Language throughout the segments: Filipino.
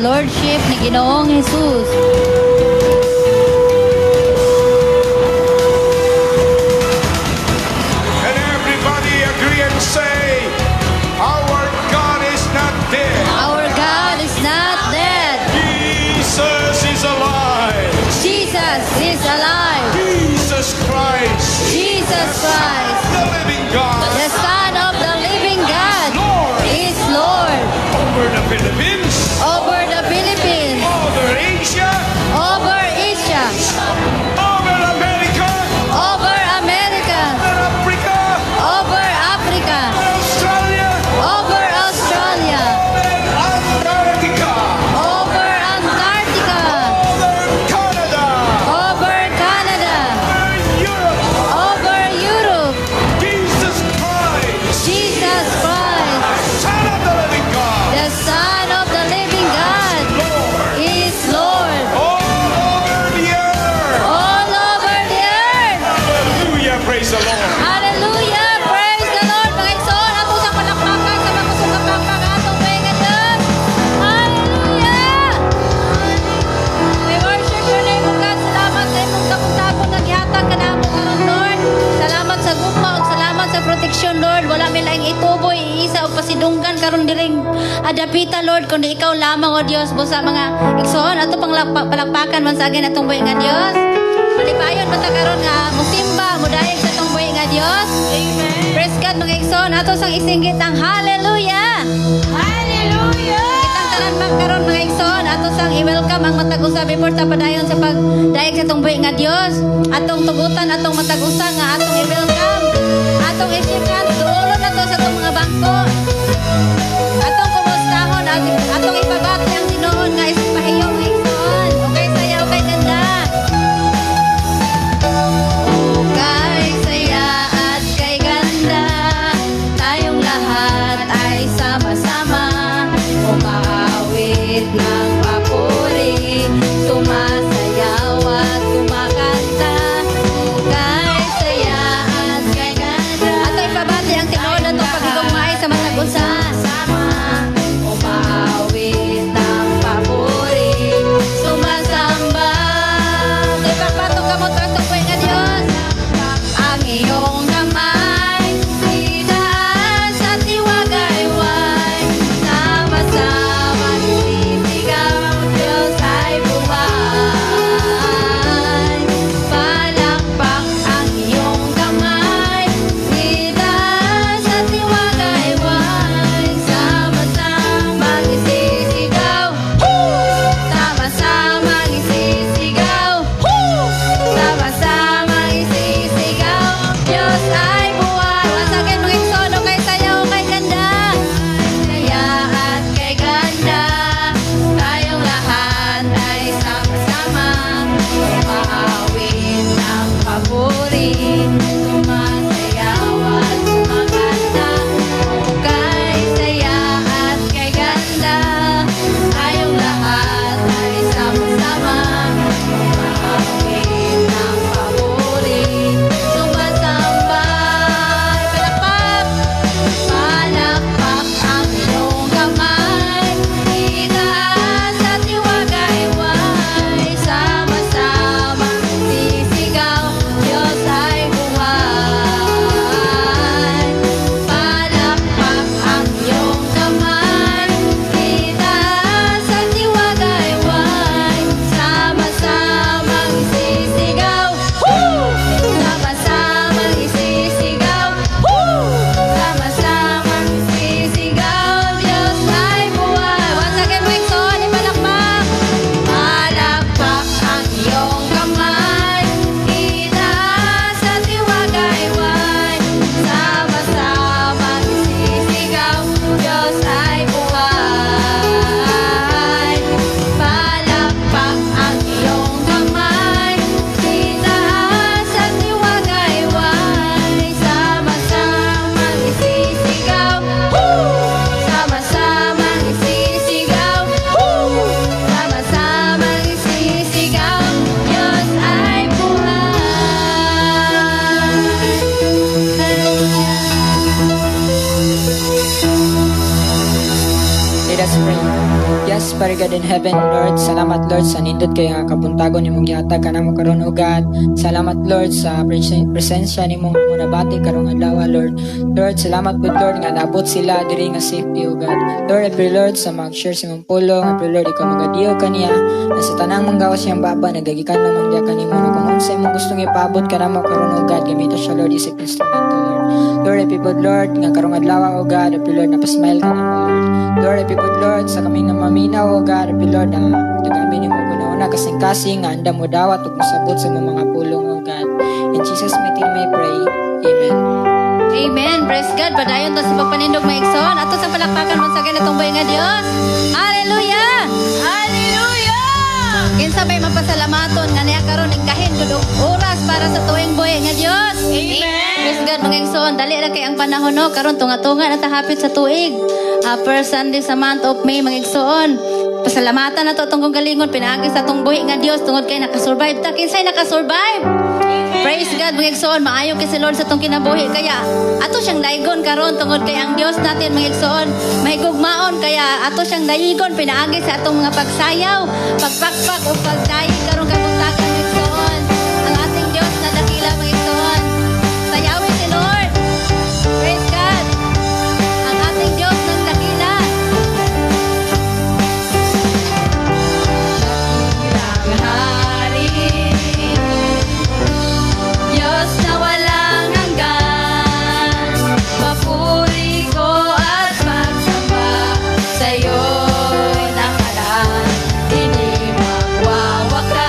Lordship ni Ginoong Jesus. And everybody agree and say, our God is not dead. Our God is not dead. Jesus is alive. Jesus is alive. Jesus Christ, Jesus Christ, the living God, the Son of the living God, Lord, is Lord over the Philippines, over the Philippines, over Asia, over Asia, over America, over America, over Africa, over Africa, Australia, over Australia, Antarctica, over Antarctica, over Canada, over Canada, over Europe. over Europe. Jesus Christ, Jesus Christ, Son of the living God, the Son of the living God, Lord, is Lord all over the earth. all over the earth. Hallelujah, praise the Lord. Hallelujah! Praise the Lord! Mga igsoon, ato sa palakpakan sa mga kusong atong pahinga Diyos. Hallelujah! We worship your name, O God. Salamat sa imong kaputapon nga gihatag ka namo karon, Lord. Salamat sa gugma ug salamat sa proteksyon, Lord. Wala mi laing ituboy, iisa ug pasidunggan karon diring adapita, Lord, kundi ikaw lamang, O Dios. Busa mga igsoon, ato pang palakpakan man sa agin atong buhi nga Dios. Malipayon mo ta karon nga musimba, mudayeg sa atong buhi nga Dios. Amen. Praise God, mga igsoon, ato sang isinggit ang hallelujah. Hallelujah. Kitang tanan man karon mga igsoon, ato sang i-welcome ang matag-usa before ta padayon sa pagdayeg sa atong buhi nga Dios. Atong tugutan atong matag-usa nga atong i-welcome. Atong isikan duolon nato sa atong mga bangko. Atong kumustahon, atong ipabati ang Ginoo nga ispahiyo mga igsoon. Okay saya, okay ganda. Kay saya at kay ganda, tayong lahat ay sama-sama, umaawit ng papuri, sumasayaw at kumakanta. Kay saya at kay ganda. Ato ipabati ang tinuod atong pagigugmaay sa matag Father God in heaven, Lord. Salamat, Lord, sa nindot kay kapuntagon ni mong gihatag ka namo karon, O God. Salamat, Lord, sa presensya ni mong nabati karong adlaw, Lord. Lord, salamat po, Lord, nga naabot sila diri nga safety, O God. Lord, I pray, Lord, sa mag-share sa mong pulong. I pray, Lord, ikaw magadiyo kaniya na sa tanang manggawas siyang baba, nagagikan naman diya kanimo na kung unsay mong gustong ipaabot ka namo karon, O God. Gamita siya, Lord, isip instrumento, Lord. Lord, I pray po, Lord, nga karong adlaw, O God. I pray, Lord, napasmile ka namo, Lord. Lord, I pray po, Lord, sa kaming na maminaw, O God. I pray, Lord, na tagamin ni mo guna-una kasing-kasing nga anda mo dawat ug masabot sa mga pulong, O God. In Jesus' mighty name I pray. Amen. Amen. Praise God. Padayon ta sa pagpanindog maigsoon. Ato sa palakpakan mo sa ganitong buhay nga Dios. Hallelujah! Hallelujah! Kinsa may mapasalamaton nga niya karon ikahin kudog oras para sa tuwing buhay nga Dios. Amen. Praise God mga igsoon. Dali ra kay ang panahon no karon tunga-tunga na tahapit sa tuig. First Sunday sa month of May mga igsoon. Pasalamatan na to itong galingon pinaagi sa itong buhi nga Dios tungod kay nakasurvive ta. Kinsay nakasurvive? Praise God mga igsoon, maayo kay si Lord sa itong kinabuhi. Kaya ato siyang daigon karon tungod kay ang Dios natin mga igsoon mahigugmaon. Kaya ato siyang daigon pinaagi sa atong mga pagsayaw, pagpakpak o pagdayi karon kabuntagan mga igsoon. Ang ating Dios na dakila mga igsoon. Sayawin si Lord. Praise God. Ang ating Dios ng dakila. Hari Diyos na walang hanggan, papuri ko at pagsamba sa'yo'y nakalaan, hindi magwawakas.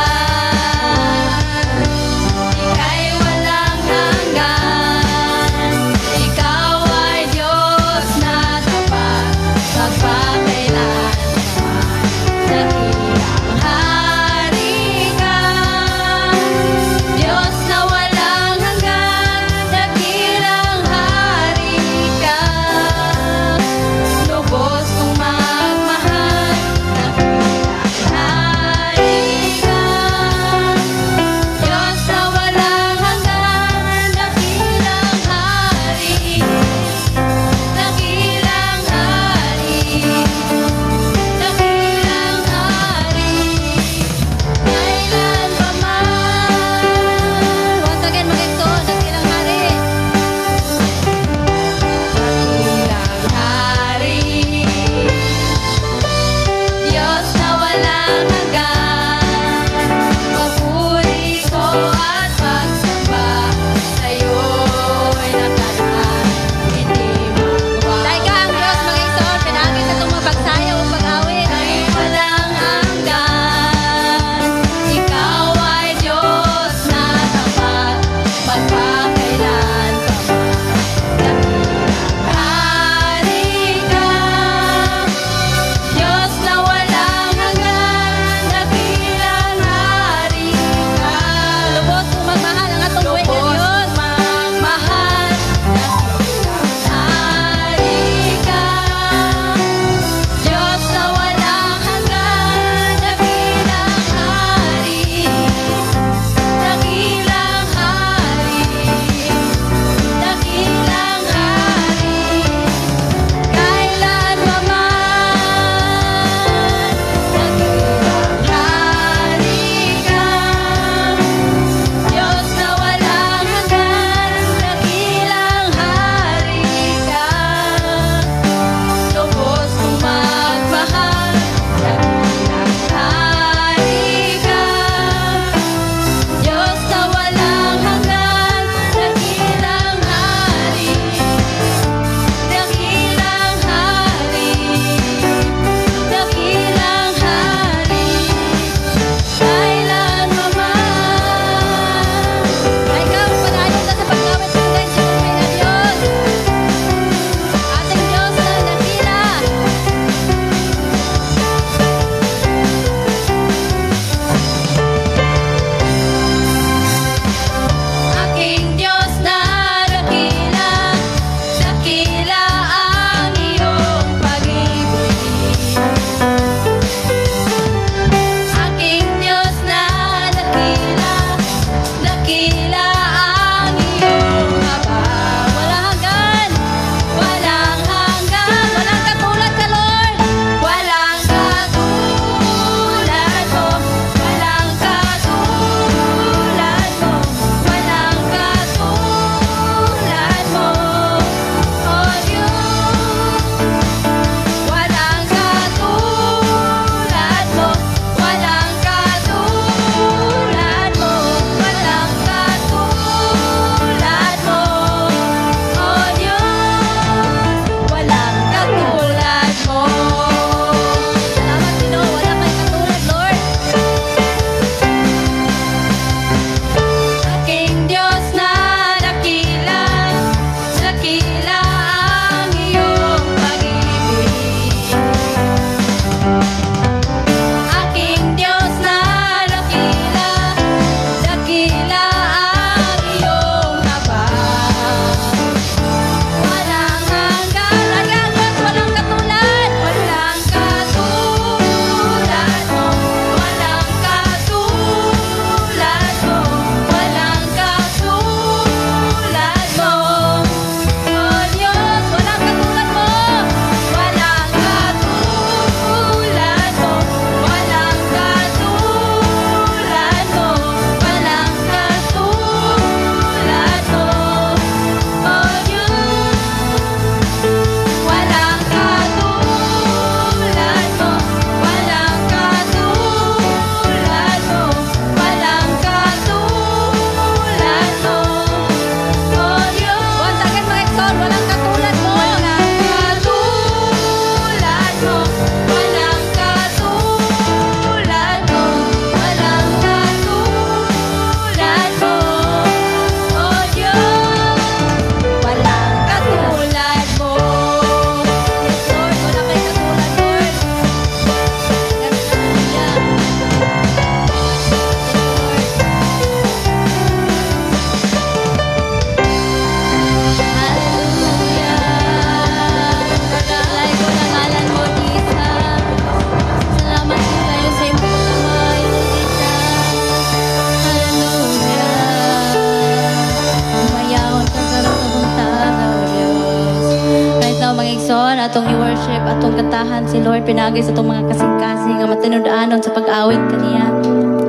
atong i-worship, atong katahan si Lord, pinagi sa atong mga kasing-kasing, nga matinud-anon sa pag-awit kaniya.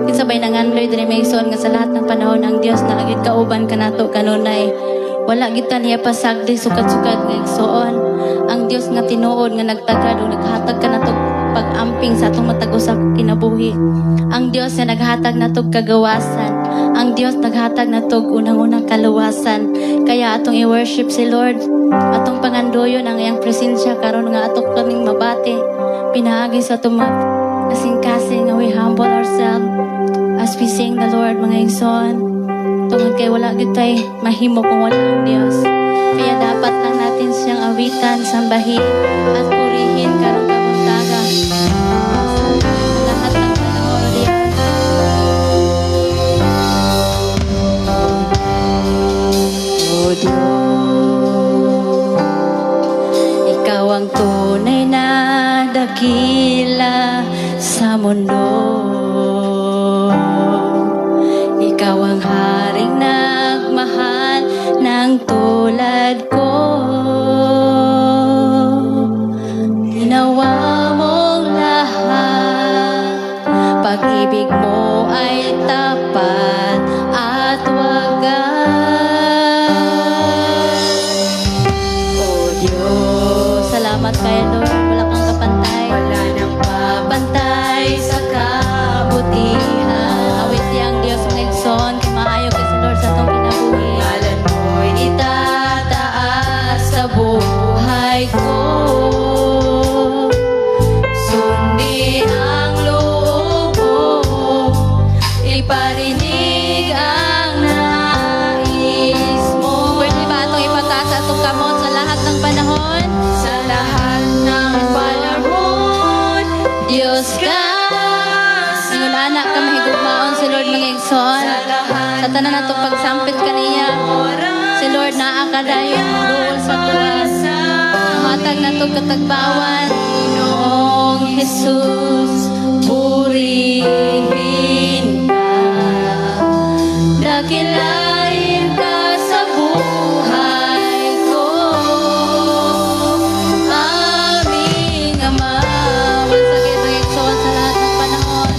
Kinsabay nanganloy diri Mason nga sa lahat ng panahon ang Dios na agit kauban kanato kanunay. Wala kita niya pasagdi sukat-sukat nga igsoon. Ang Dios nga tinuod nga nagtagad ug naghatag kanato pag-amping sa atong matag-usa kinabuhi. Ang Dios nga naghatag natog kagawasan. Ang Dios naghatag natog unang-unang kaluwasan. Kaya atong i-worship si Lord. Atong pangandoyon ang iyang presensya karon nga atok kaming mabati. Pinaagi sa atong mga kasing-kasing nga we humble ourselves as we sing the Lord, mga igsoon. Tungod kay wala gitay mahimo kung wala ang Dios. Kaya dapat lang natin siyang awitan, sambahin, at purihin karong kabuntaga. Sa lahat ng panahon diyan. O Diyos, Ikaw ang tunay na dakila sa mundo. Ikaw ang haring nagmahal ng tulad ko. Ginawa mong lahat, pag-ibig mo ay tapat at wagas. O Diyos, salamat kay Lord, wala kang kapantay. Wala nang papantay sa kabutihan. Awit yang Dios nagson, kay maayo kay si Lord sa atong kinabuhi. Ngalan mo'y itataas sa buhay ko. Sundin ang loob mo, iparinig ang nais mo. Pwede ba itong ipataas sa atong kamot sa lahat ng panahon? Sa lahat ng panahon, Diyos ka. Ingon anak ka mahigugmaon si Lord mga igsoon. Sa tanan na itong pagsampit kaniya, si Lord naa ka dayon duol sa tuwas. Matag na itong katagbawan, Noong Jesus, purihin ka. Dakilain ka sa buhay ko, aming Ama. Magsakit ang igsoon sa lahat ng panahon.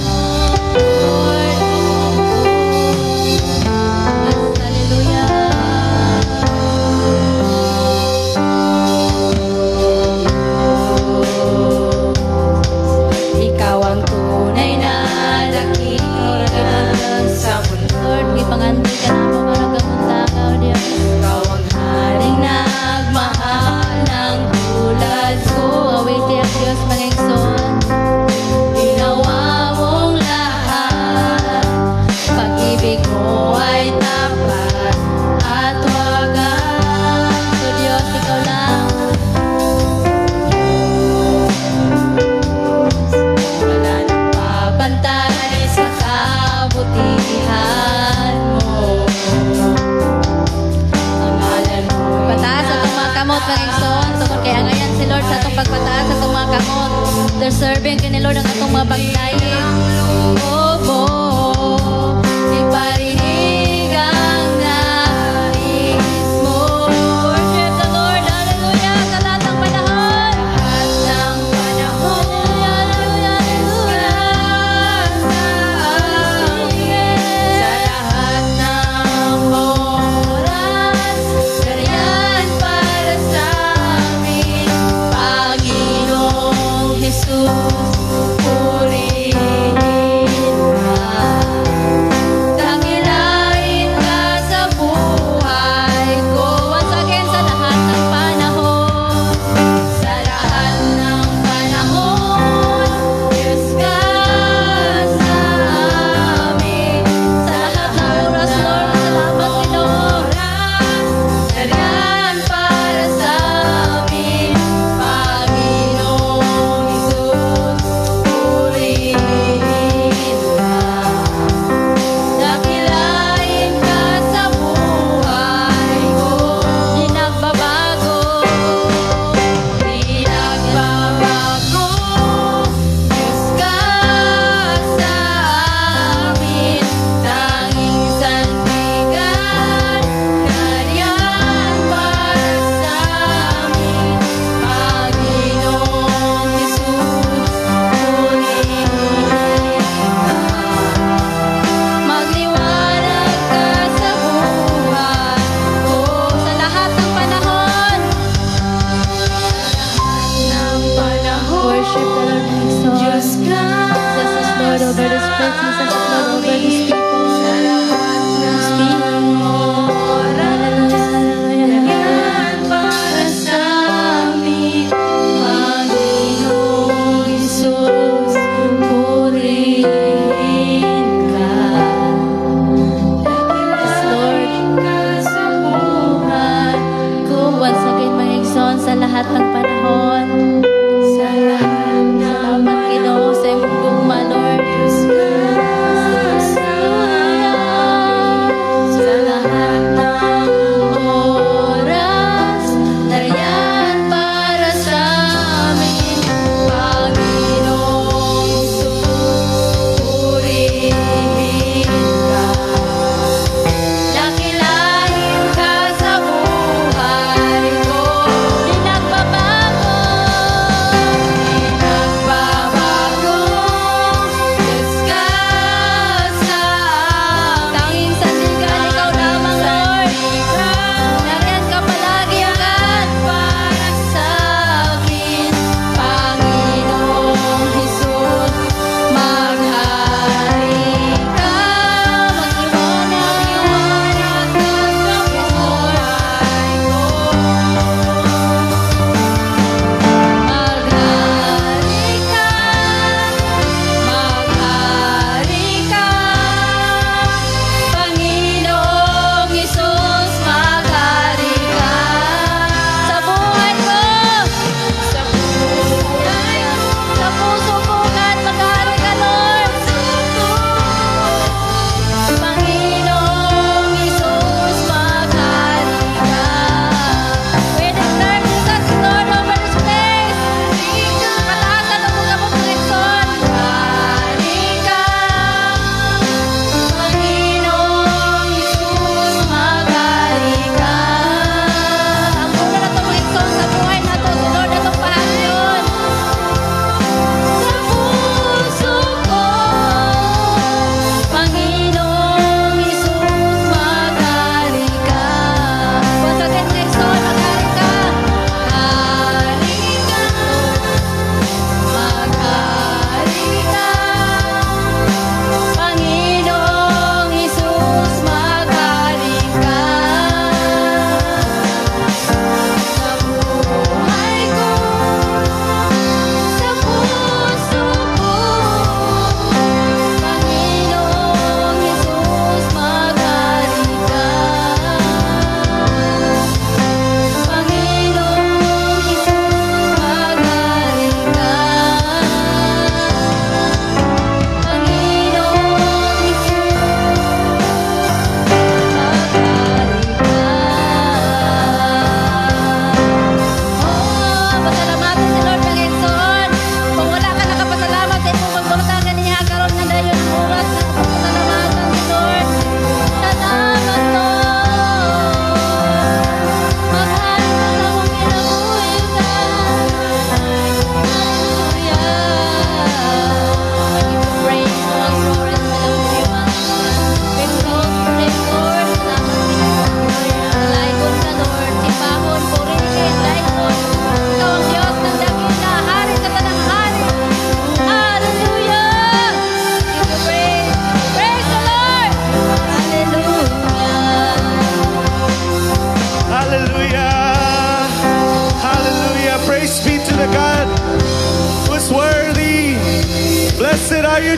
Lord, hallelujah. Ikaw ang tunay na dakila sa mundo. Lord, may panganti ka na mo maragamang takaw, Diyos. Ikaw ang haring nagmahal ng tulad ko. Awiti ang Diyos, mga igsoon. Ginawa mong lahat, pag-ibig mo ay tapat at wagas. So Diyos, ikaw lang. Wala nang papantay sa kabutihan mo. Ang ngalan mo pataas sa itong mga kamot, mga igsoon. Tungkol kaya ngayon si Lord sa itong pagpataas sa itong mga kamot. Deserving kay ni Lord ang itong mga pagdayeg. Opo, iparinig ang nais mo. Worship the Lord, hallelujah, sa lahat ng panahon. Lahat ng panahon, hallelujah, hallelujah. Sa lahat ng oras, ganyan para sa amin, Panginoong Jesus, purihin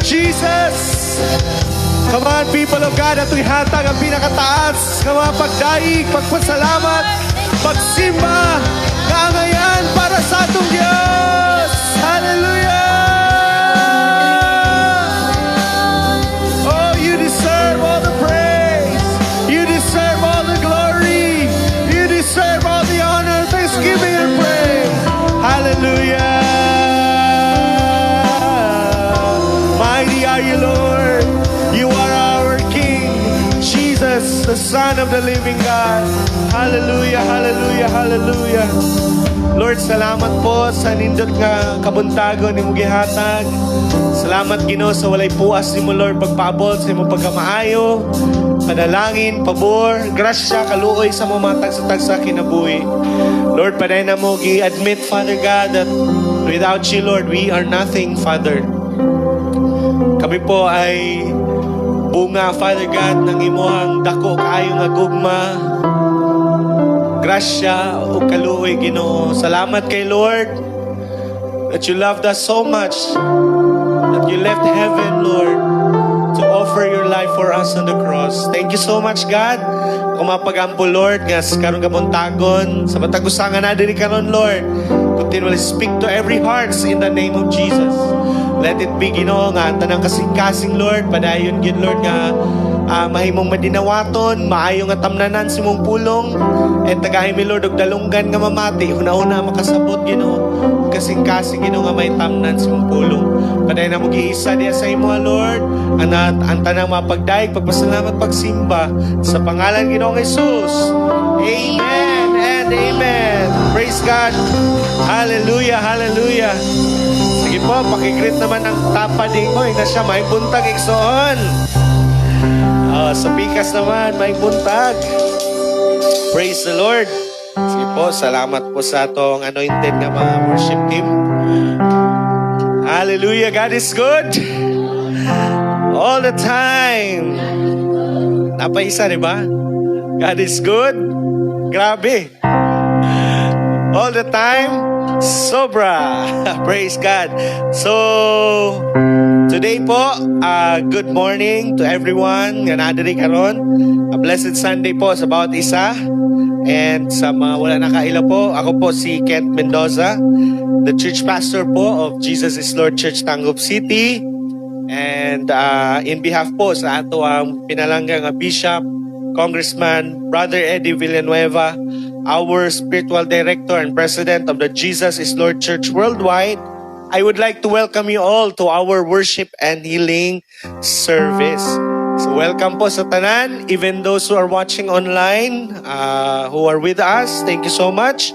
Jesus. Come on, people of God, at hatag ang pinakataas. Come on, pagdaig, pagpasalamat, pagsimba, kaangayan para sa atong Diyos. Hallelujah! Oh, you deserve all the praise. You deserve all the glory. You deserve all the honor, thanksgiving, and praise. Hallelujah! Mighty are you, Lord. You are our King, Jesus, the Son of the living God. Hallelujah, hallelujah, hallelujah. Lord, salamat po sa nindot nga kabuntagon ni mo gihatag. Salamat, Ginoo, sa walay puas ni mo, Lord, pagpaabot sa imong pagkamaayo, panalangin, pabor, grasya, kaluoy sa mga tagsa-tag sa kinabuhi. Lord, paday na mo gi-admit, Father God, that without you, Lord, we are nothing, Father. Kami po ay bunga, Father God, ng imuhang dako kaayo nga gugma, grasya o kaluoy, Ginoo. Salamat kay Lord that you loved us so much that you left heaven, Lord, to offer your life for us on the cross. Thank you so much, God. Kumapagampo, Lord, nga karong kabuntagon sa matagusangan na diri karon, Lord. Continually speak to every hearts in the name of Jesus. Let it be, Ginoo, nga tanang kasing-kasing, Lord, padayon gid, Lord, nga mahimong madinawaton, maayo nga tamnanan si mong pulong, and tagay mi, Lord, og dalunggan nga mamati, una-una makasabot, Ginoo, kasing-kasing, Ginoo, nga may tamnan si mong pulong. Paday na mo giisa diya sa imo, Lord, ang tanang mapagdaig, pagpasalamat, pagsimba, sa pangalan Ginoong Jesus. Amen and amen. Praise God. Hallelujah, hallelujah. Sige po, pakigreet naman ang tapading mo. Na siya, may buntag, iksoon. Sa pikas naman, may buntag. Praise the Lord. Sige po, salamat po sa atong anointed nga mga worship team. Hallelujah, God is good. All the time. Napaisa, di ba? God is good. Grabe. All the time. Sobra. Praise God. So, today po, good morning to everyone nga nadiri karon. A blessed Sunday po sa bawat isa. And sa mga wala nakaila po, ako po si Kent Mendoza, the church pastor po of Jesus is Lord Church Tangub City. And in behalf po sa ato ang pinalanggang Bishop, Congressman Brother Eddie Villanueva, our spiritual director and president of the Jesus is Lord Church Worldwide, I would like to welcome you all to our worship and healing service. So welcome po sa tanan, even those who are watching online, who are with us, thank you so much.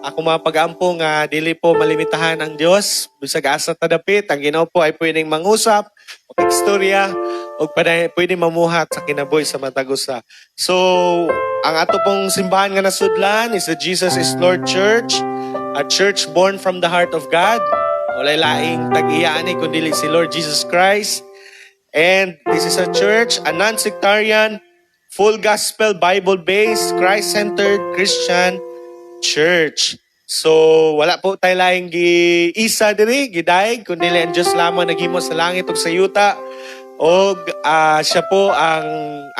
Ako mapag-ampo nga dili po malimitahan ang Dios. Bisag asa tadapit, ang Ginoo po ay pwedeng mangusap, mag-istorya, o pwedeng mamuhat sa kinabuhi sa matagusa. So, ang ato pong simbahan nga nasudlan is the Jesus is Lord Church, a church born from the heart of God. Walay laing tag-iyaan kundi si Lord Jesus Christ. And this is a church, a non-sectarian, full gospel, Bible-based, Christ-centered Christian church. So, wala po tayo laing isa diri, gidaig, kundi ang Diyos lamang naghimo sa langit ug sa yuta. O siya po ang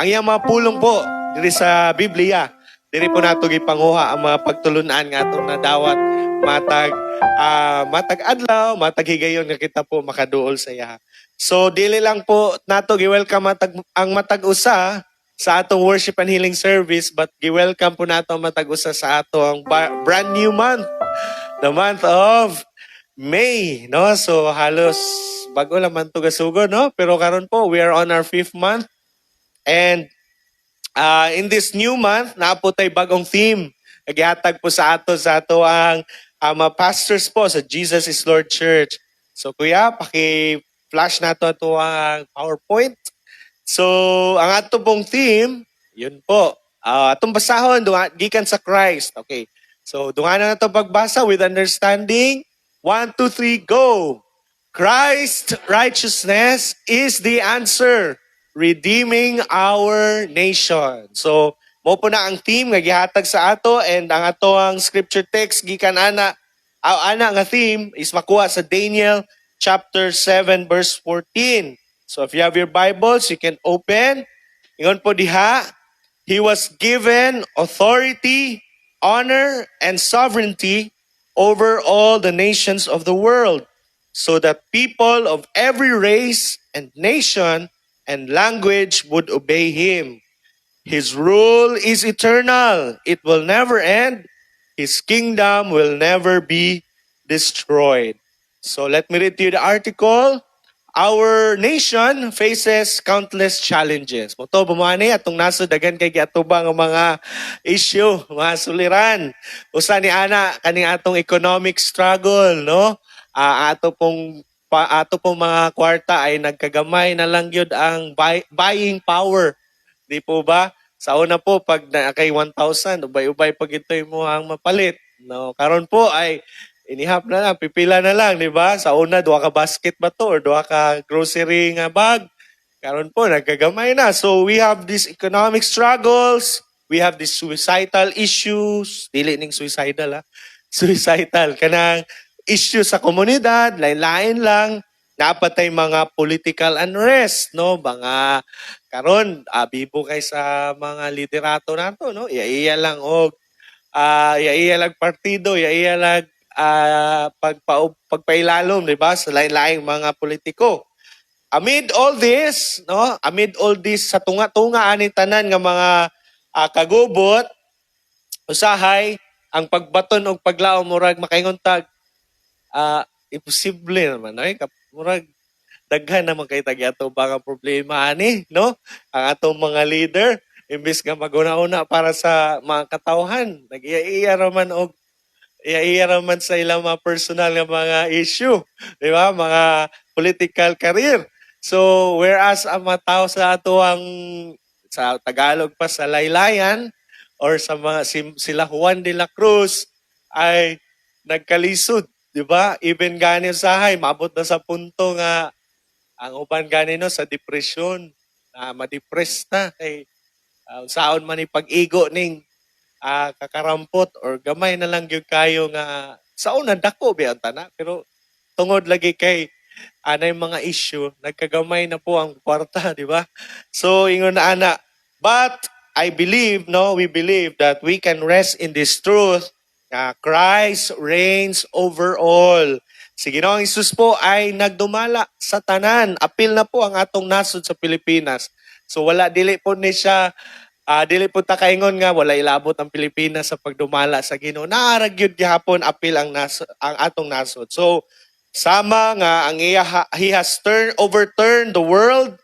iyang mga pulong po diri sa Biblia. Diri po nato gipanguha ang mga pagtulunan nga atong nadawat matag adlaw, matag higayon nga kita po makaduol sa iya. So dili lang po nato gi-welcome ang matag-usa sa atong worship and healing service, but gi-welcome po nato ang matag-usa sa atong brand new month, the month of May, no? So halos bago lang man to gasugo, no? Pero karon po we are on our 5th month, and in this new month naa po tay bagong theme nagihatag po sa ato ang mga pastors po sa Jesus is Lord Church. So kuya, paki-flash nato ang PowerPoint. So ang ato pong theme, yun po. Atong basahon gikan sa Christ. Okay. So dungan na nato pagbasa with understanding. 1, 2, 3, go! Christ's righteousness is the answer, redeeming our nation. So, mo po na ang theme nga gihatag sa ato, and ang ato ang scripture text gikan ana nga theme is makuha sa Daniel chapter 7 verse 14. So if you have your Bibles, you can open. Ingon po diha, he was given authority, honor, and sovereignty over all the nations of the world, so that people of every race and nation and language would obey him. His rule is eternal. It will never end. His kingdom will never be destroyed. So let me read to you the article. Our nation faces countless challenges. Moto bumani atong naso dagan kay giatubang ang mga issue, mga suliran. Usa ni ana kani atong economic struggle, no? Ato pong mga kwarta ay nagkagamay na lang yun ang buying power. Di po ba? Sa una po, pag na kay 1,000, ubay-ubay pag ito'y mo ang mapalit. No? Karon po ay inihap na lang, pipila na lang, di ba? Sa una, duha ka basket ba to or duha ka grocery nga bag. Karon po, nagkagamay na. So we have these economic struggles, we have these suicidal issues, dili ning suicidal ha, suicidal, kanang issue sa komunidad, lain-lain lang, napatay mga political unrest, no? Mga karon bibo kay sa mga liderato nato, no? Iya lang og iya lang partido, iya lang pagpailalom, di ba? Sa lain-laing mga politiko. Amid all this, no? Amid all this sa tunga-tunga ani tanan nga mga kagubot, usahay ang pagbaton og paglaom murag makaingon tag imposible naman ay murag daghan naman kay tagi ato mga problema ani, no? Ang atong mga leader imbis nga maguna-una para sa mga katawhan, nag-iya raman og iya raman sa ilang mga personal nga mga issue, di ba? Mga political career. So whereas ang mga tao sa ato ang sa Tagalog pa sa laylayan or sa mga sila Juan de la Cruz ay nagkalisod, di ba? Even gani usahay maabot na sa punto nga ang uban gani no sa depression, ma-depress na kay saon man ni pag-igo ning kakarampot or gamay na lang gyud kayo nga sa una dako biyan tana pero tungod lagi kay anay mga issue nagkagamay na po ang kwarta, di ba? So ingon na ana, but I believe, no, we believe that we can rest in this truth. Christ reigns over all. Si Ginoong Hesus po ay nagdumala sa tanan. Apil na po ang atong nasod sa Pilipinas. So wala dili po ni siya dili po ta kaingon nga wala ilabot ang Pilipinas sa pagdumala sa Ginoo. Naarag gyud gihapon apil ang atong nasod. So sama nga ang he has overturned the world.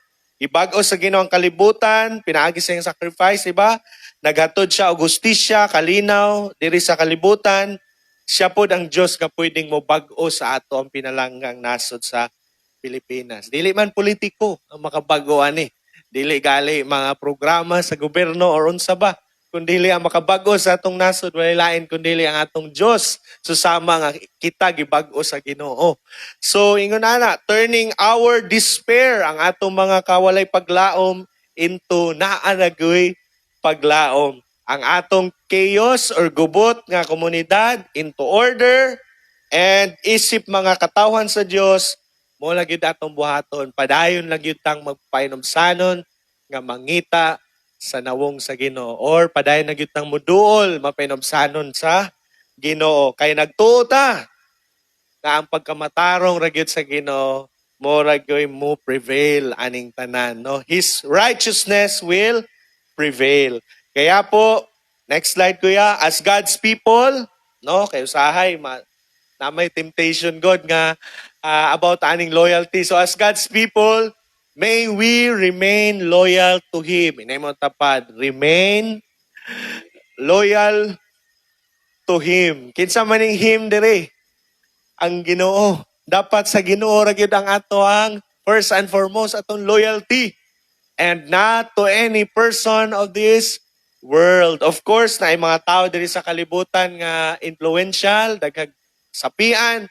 Ibag-o sa Ginoo ang kalibutan, pinaagi sa iyang sacrifice, iba? Naghatod siya og hustisya, kalinaw diri sa kalibutan. Siya pod ang Dios nga pwedeng mo bag-o sa ato ang pinalanggang nasod sa Pilipinas. Dili man politiko ang makabag-o ani. Dili gali mga programa sa gobyerno or unsa ba, kundi ang makabag-o sa atong nasod, wala lain kundi ang atong Dios susama nga kita gibag-o sa Ginoo. So ingon ana, turning our despair ang atong mga kawalay paglaom into naanagoy paglaom. Ang atong chaos or gubot nga komunidad into order and isip mga katawhan sa Dios mo lagi atong buhaton, padayon lagi tang magpainumsanon nga mangita sa nawong sa Ginoo or padayon lagi tang muduol mapainomsanon sa Ginoo kay nagtuo ta nga ang pagkamatarong ragyod sa Ginoo mo ragyoy mo prevail aning tanan, no? His righteousness will prevail. Kaya po next slide kuya, as God's people, no, kay usahay na may temptation God nga about aning loyalty. So as God's people, may we remain loyal to Him. Inay mo tapad, remain loyal to Him. Kinsa man ning Him dire? Ang Ginoo. Dapat sa Ginoo ra gyud ang ato ang first and foremost atong loyalty and not to any person of this world. Of course, na mga tao diri sa kalibutan nga influential, daghang sapian,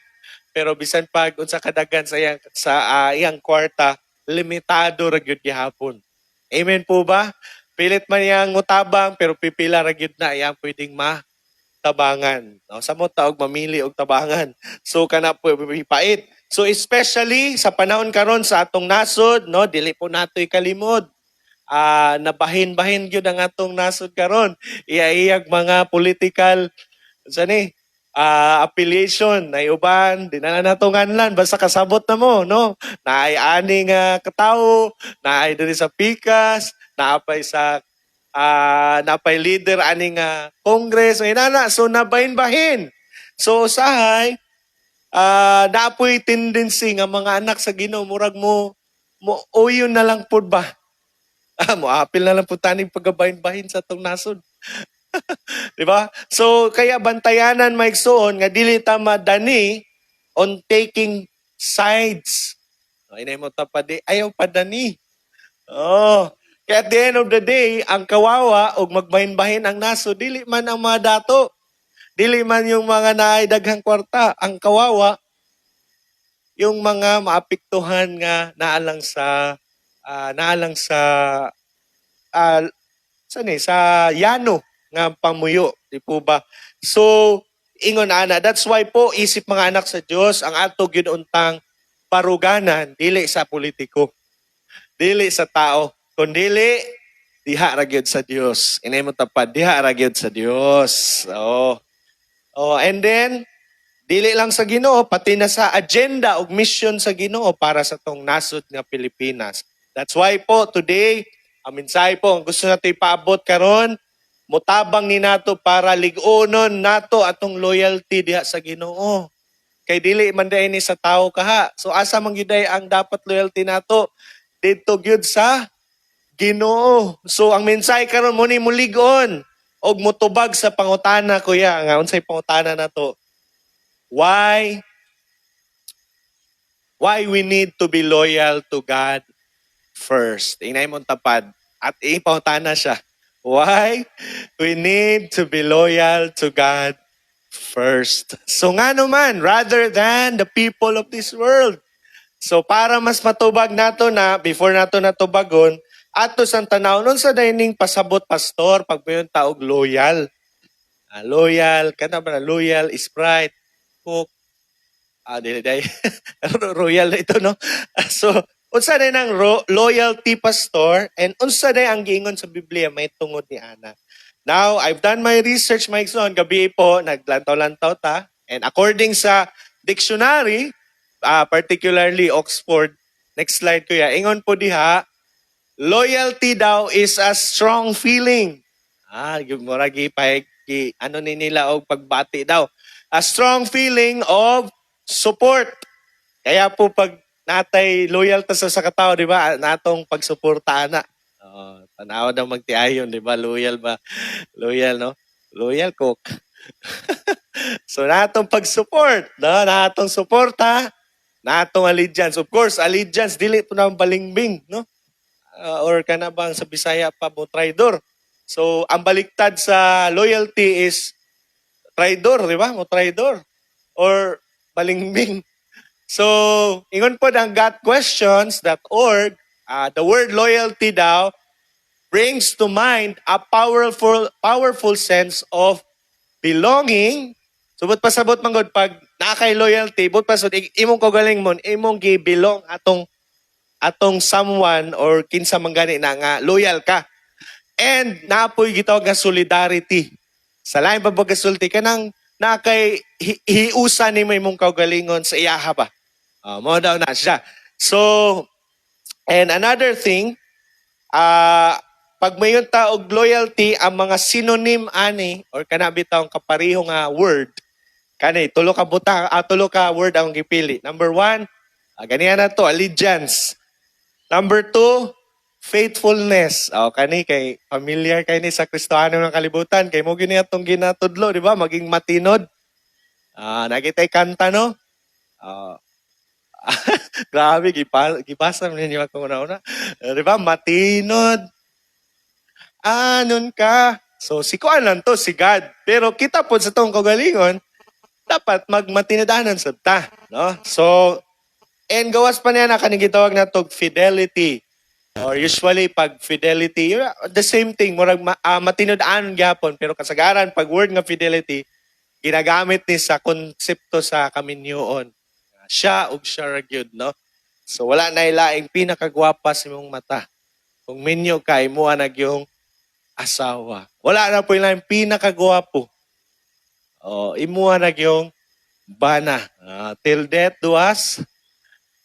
pero bisan pag unsa kadagan sa iyang kwarta, limitado ra gyud gihapon. Amen po ba? Pilit man yang mutabang pero pipila ra gyud na iyang pwedeng tabangan. No? Sa mo taog mamili og tabangan. So kana po ipait. So especially sa panahon karon sa atong nasod, no, dili po natoy kalimot. Nabahin-bahin gyud ang atong nasod karon. Iya-iyag mga political affiliation na uban di na natunganlan basta kasabot na mo, no, naay ani nga katawo, naay diri sa pikas, naapay sa napay leader ani nga congress, inana, so nabahin-bahin. So usahay naapoy tendency nga mga anak sa Ginoo murag mo uyon na lang pud ba. Mo apil na lang pud taning pagabahin-bahin sa atong nasod. Di ba? So kaya bantayanan maigsoon nga dili ta madani on taking sides. Inay mo ta pa ayaw padani. Oh, kaya at the end of the day, ang kawawa og magbahin-bahin ang nasod dili man ang mga dato. Dili man yung mga naay daghang kwarta, ang kawawa yung mga maapektuhan nga naalang sa sa yano nga pamuyo, di po ba? So ingon ana, that's why po isip mga anak sa Dios ang ato gyud untang paruganan dili sa politiko, dili sa tao, kundili diha ra gyud sa Dios. Inay mo tapad, diha ra gyud sa Dios. And then dili lang sa Ginoo, pati na sa agenda ug mission sa Ginoo para sa tong nasod nga Pilipinas. That's why po today, ang mensahe po ang gusto nato ipaabot karon, mutabang ni nato para lig-onon nato atong loyalty diha sa Ginoo. Kay dili man day ni sa tao kaha. So asa man gyud ang dapat loyalty nato didto gyud sa Ginoo. So ang mensahe karon mo ni mulig-on og mutubag sa pangutana kuya nga unsay pangutana nato. Why we need to be loyal to God first. Inay mong tapad. At ipangutana siya. Why we need to be loyal to God first. So nga naman, rather than the people of this world. So para mas matubag nato na, before nato natubagon, ato sang tanaw nun sa dining pasabot pastor, pag mayon taog loyal. Loyal, kana ba na loyal, Sprite, Coke, dili. Royal na ito, no? So, unsa day nang loyalty pastor and unsa day ang giingon sa Biblia may tungod ni ana. Now, I've done my research, Mike Son, gabi po, naglantaw-lantaw ta, and according sa dictionary, particularly Oxford, next slide kuya, ingon po diha, loyalty daw is a strong feeling. Muragi pa ano ni nila og pagbati daw. A strong feeling of support. Kaya po pag natay loyal ta sa katao, di ba? Natong pagsuporta na. Tanaw daw magtiayon, di ba? Loyal ba? Loyal, no? Loyal Coke. So natong pag-support, no? Natong suporta, natong allegiance. Of course, allegiance dili po na balingbing, no? Or kana bang sa Bisaya pa mo traidor. So ang baliktad sa loyalty is traidor, di ba? Mo traidor or balingbing. So, ingon po ang gotquestions.org, the word loyalty daw brings to mind a powerful sense of belonging. So, but pasabot manggod pag nakay loyalty, but pasabot imong kagaling mo, imong gi-belong atong someone or kinsa man gani na nga loyal ka. And naapoy gitawag nga solidarity. Sa lain pa pagkasulti kanang nakay hiusa ni may mong kaugalingon sa iyaha ba. Mo daw na siya. So, and another thing, pag mayon ta og loyalty, ang mga synonym ani or kanabi taong kapareho nga word, kani tulo ka word ang gipili. Number 1, ganiyan na to, allegiance. Number 2, faithfulness. Kani kay familiar kay ni sa Kristiyano ng kalibutan, kay mo gini atong ginatudlo, di ba? Maging matinod. Nakitay kanta, no? Grabe, gipasa mo ninyo ako una-una. Di ba? Matinod. Anon ka. So, si Kuan lang to, si God. Pero kita po sa tong kagalingon, dapat magmatinodanan sa ta. No? So, and gawas pa niya na kaning gitawag na to fidelity. Or usually, pag fidelity, the same thing, murag matinod-anon gyapon, pero kasagaran, pag word nga fidelity, ginagamit ni sa konsepto sa kaminyoon. Siya ug siya ra gyud, no? So wala na ilaing pinakagwapa sa imong mata. Kung minyo kay mo nag yung asawa. Wala na po ilang pinakagwapo. Imuha nag yung bana. Till death do us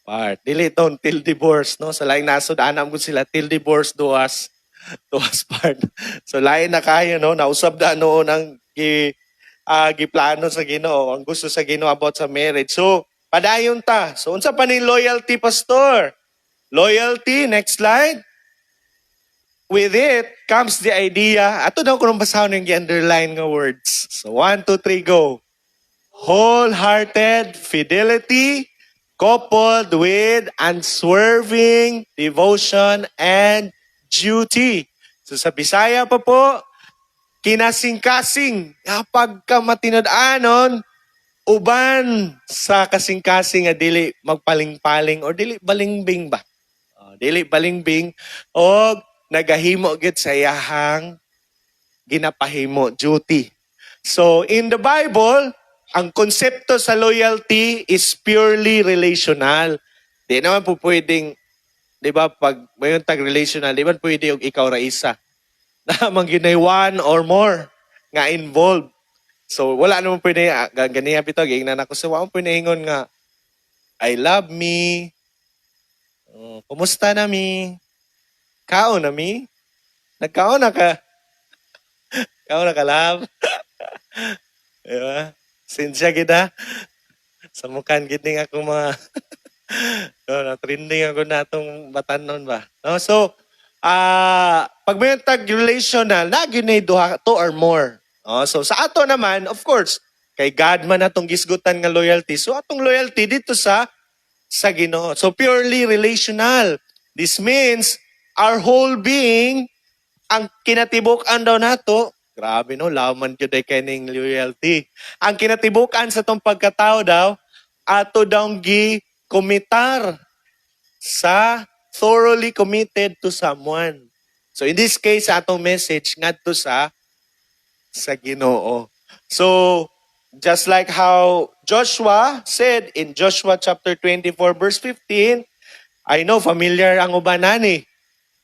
part. Dili ton till divorce, no? Sa laing nasod anam gud sila till divorce do us part. So lain na kayo, no? Nausab na noon ang giplano sa Ginoo, ang gusto sa Ginoo about sa marriage. So padayon ta. So unsa pa ni loyalty, pastor? Loyalty, next slide. With it comes the idea. Ato daw kung basahon yung underline nga words. So 1, 2, 3, go. Wholehearted fidelity coupled with unswerving devotion and duty. So sa Bisaya pa po, kinasing-kasing. Kapag ka matinod-anon, uban sa kasing-kasing nga dili magpaling-paling or dili balingbing ba? Dili balingbing o nagahimo gid sa iyahang ginapahimo duty. So in the Bible, ang konsepto sa loyalty is purely relational. Di naman po pwedeng, di ba, pag mayroon tag relational, di ba pwede yung ikaw ra isa. Namang ginay one or more nga involved. So wala naman pwede, ganiya pito, gingnan ako sa wala pwede ingon nga, I love me, kumusta na mi, kao na mi, nagkao na ka, kao na ka love. Diba? Sinsya kita. Sa mukhan giting ako mga na-trending ako na itong batanon ba. No? So, pag may tag relational, naginay duha, 2 or more. So, sa ato naman, of course, kay God man atong gisgutan nga loyalty. So, atong loyalty dito sa Ginoo. So, purely relational. This means, our whole being, ang kinatibuk-an daw nato, grabe no, laman yun ay kaning loyalty. Ang kinatibukan sa tong pagkatao daw, ato daw gi-komitar sa thoroughly committed to someone. So in this case, atong message ngadto sa Ginoo. So just like how Joshua said in Joshua chapter 24 verse 15, I know familiar ang ubanani.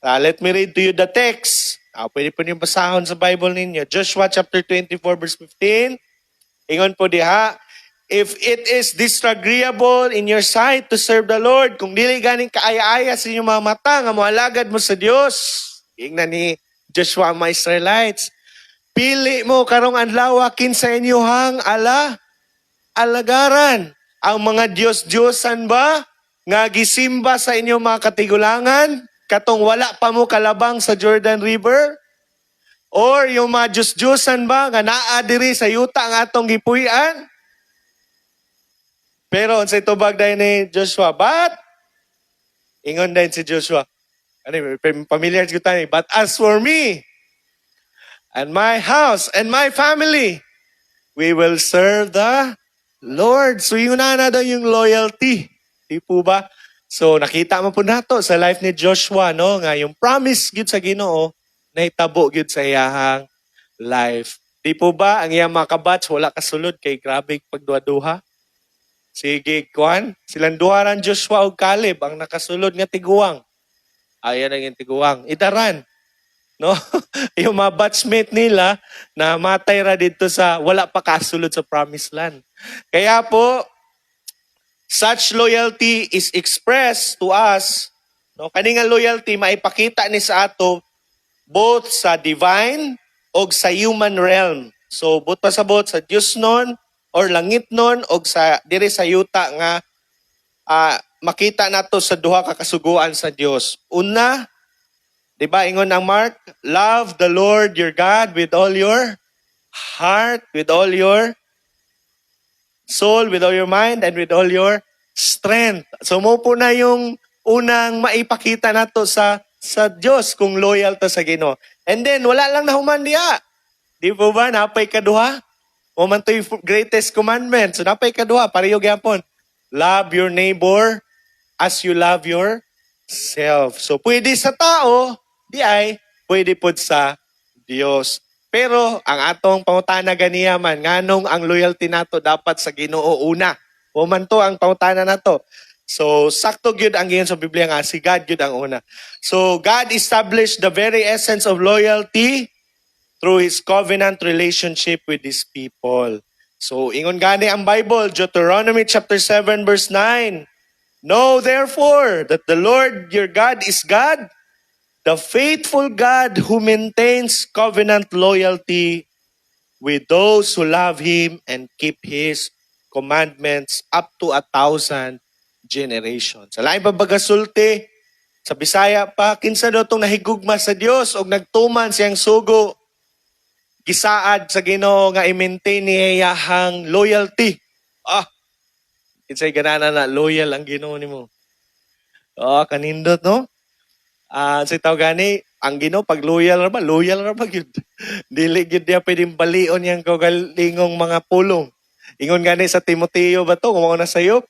Let me read to you the text. Pwede po niyo basahon sa Bible ninyo. Joshua chapter 24 verse 15. Ingon po diha, if it is disagreeable in your sight to serve the Lord, kung dili ganing kaaya-aya sa inyong mga mata, nga moalagad mo sa Dios. Ingnan ni Joshua ang mga Israelites. Pili mo karong adlaw kinsa inyohang alagaran. Ang mga Diyos-Diyosan ba nga gisimba sa inyong mga katigulangan? Katong wala pa mo kalabang sa Jordan River? Or yung mga Diyos-Diyosan ba nga naa diri sa yuta ang atong gipuy-an? Pero unsay tubag dayon ni Joshua, but ingon dayon si Joshua. Familiar gyud tani, but as for me and my house and my family, we will serve the Lord. So yun na daw yung loyalty. Di po ba? So nakita mo po nato sa life ni Joshua, no, nga yung promise gyud sa Ginoo nahitabo gyud sa iyahang life. Di po ba ang iyang mga kabats wala kasulod kay grabe pagduha-duha? Sige, kuan, silang duha ran Joshua ug Caleb ang nakasulod nga tiguang. Ayan ang yung tiguang. Idaran. No? Yung mga batchmate nila na matay ra dito sa wala pa kasulod sa promised land. Kaya po such loyalty is expressed to us, no? Kani nga loyalty maipakita ni sa ato both sa divine o sa human realm. So both pasabot sa Dios non or langit non o sa diri sa yuta nga makita nato sa duha ka kasuguan sa Dios. Una, di ba ingon ang Mark, love the Lord your God with all your heart, with all your soul, with all your mind, and with all your strength. So mo po na yung unang maipakita nato sa Dios kung loyal to sa Ginoo. And then wala lang na human diha. Di po ba napay kaduha? O man to yung greatest commandment. So napay kaduha, pareho gyapon. Love your neighbor as you love yourself. So pwede sa tao, di ay pwede pod sa Dios. Pero ang atong pangutana ganiya man, nganong ang loyalty nato dapat sa Ginoo una. Woman to ang pangutana na to. So, sakto gyud ang giyon sa Biblia nga si God gyud ang una. So, God established the very essence of loyalty through His covenant relationship with His people. So, ingon gani ang Bible, Deuteronomy chapter 7 verse 9. Know therefore that the Lord your God is God, the faithful God who maintains covenant loyalty with those who love Him and keep His commandments up to 1,000 generations. Sa lain pa bagasulti, sa Bisaya pa, kinsa daw itong nahigugma sa Dios o nagtuman siyang sugo, gisaad sa Ginoo nga i-maintain niya iyahang loyalty. Kinsay ganana na loyal ang Ginoo nimo. Kanindot no? Sa tao gani, ang Ginoo pag loyal ra ba gyud. Dili gyud niya pwedeng balion yang kaugalingong mga pulong. Ingon gani sa Timoteo ba to, kung na sayo,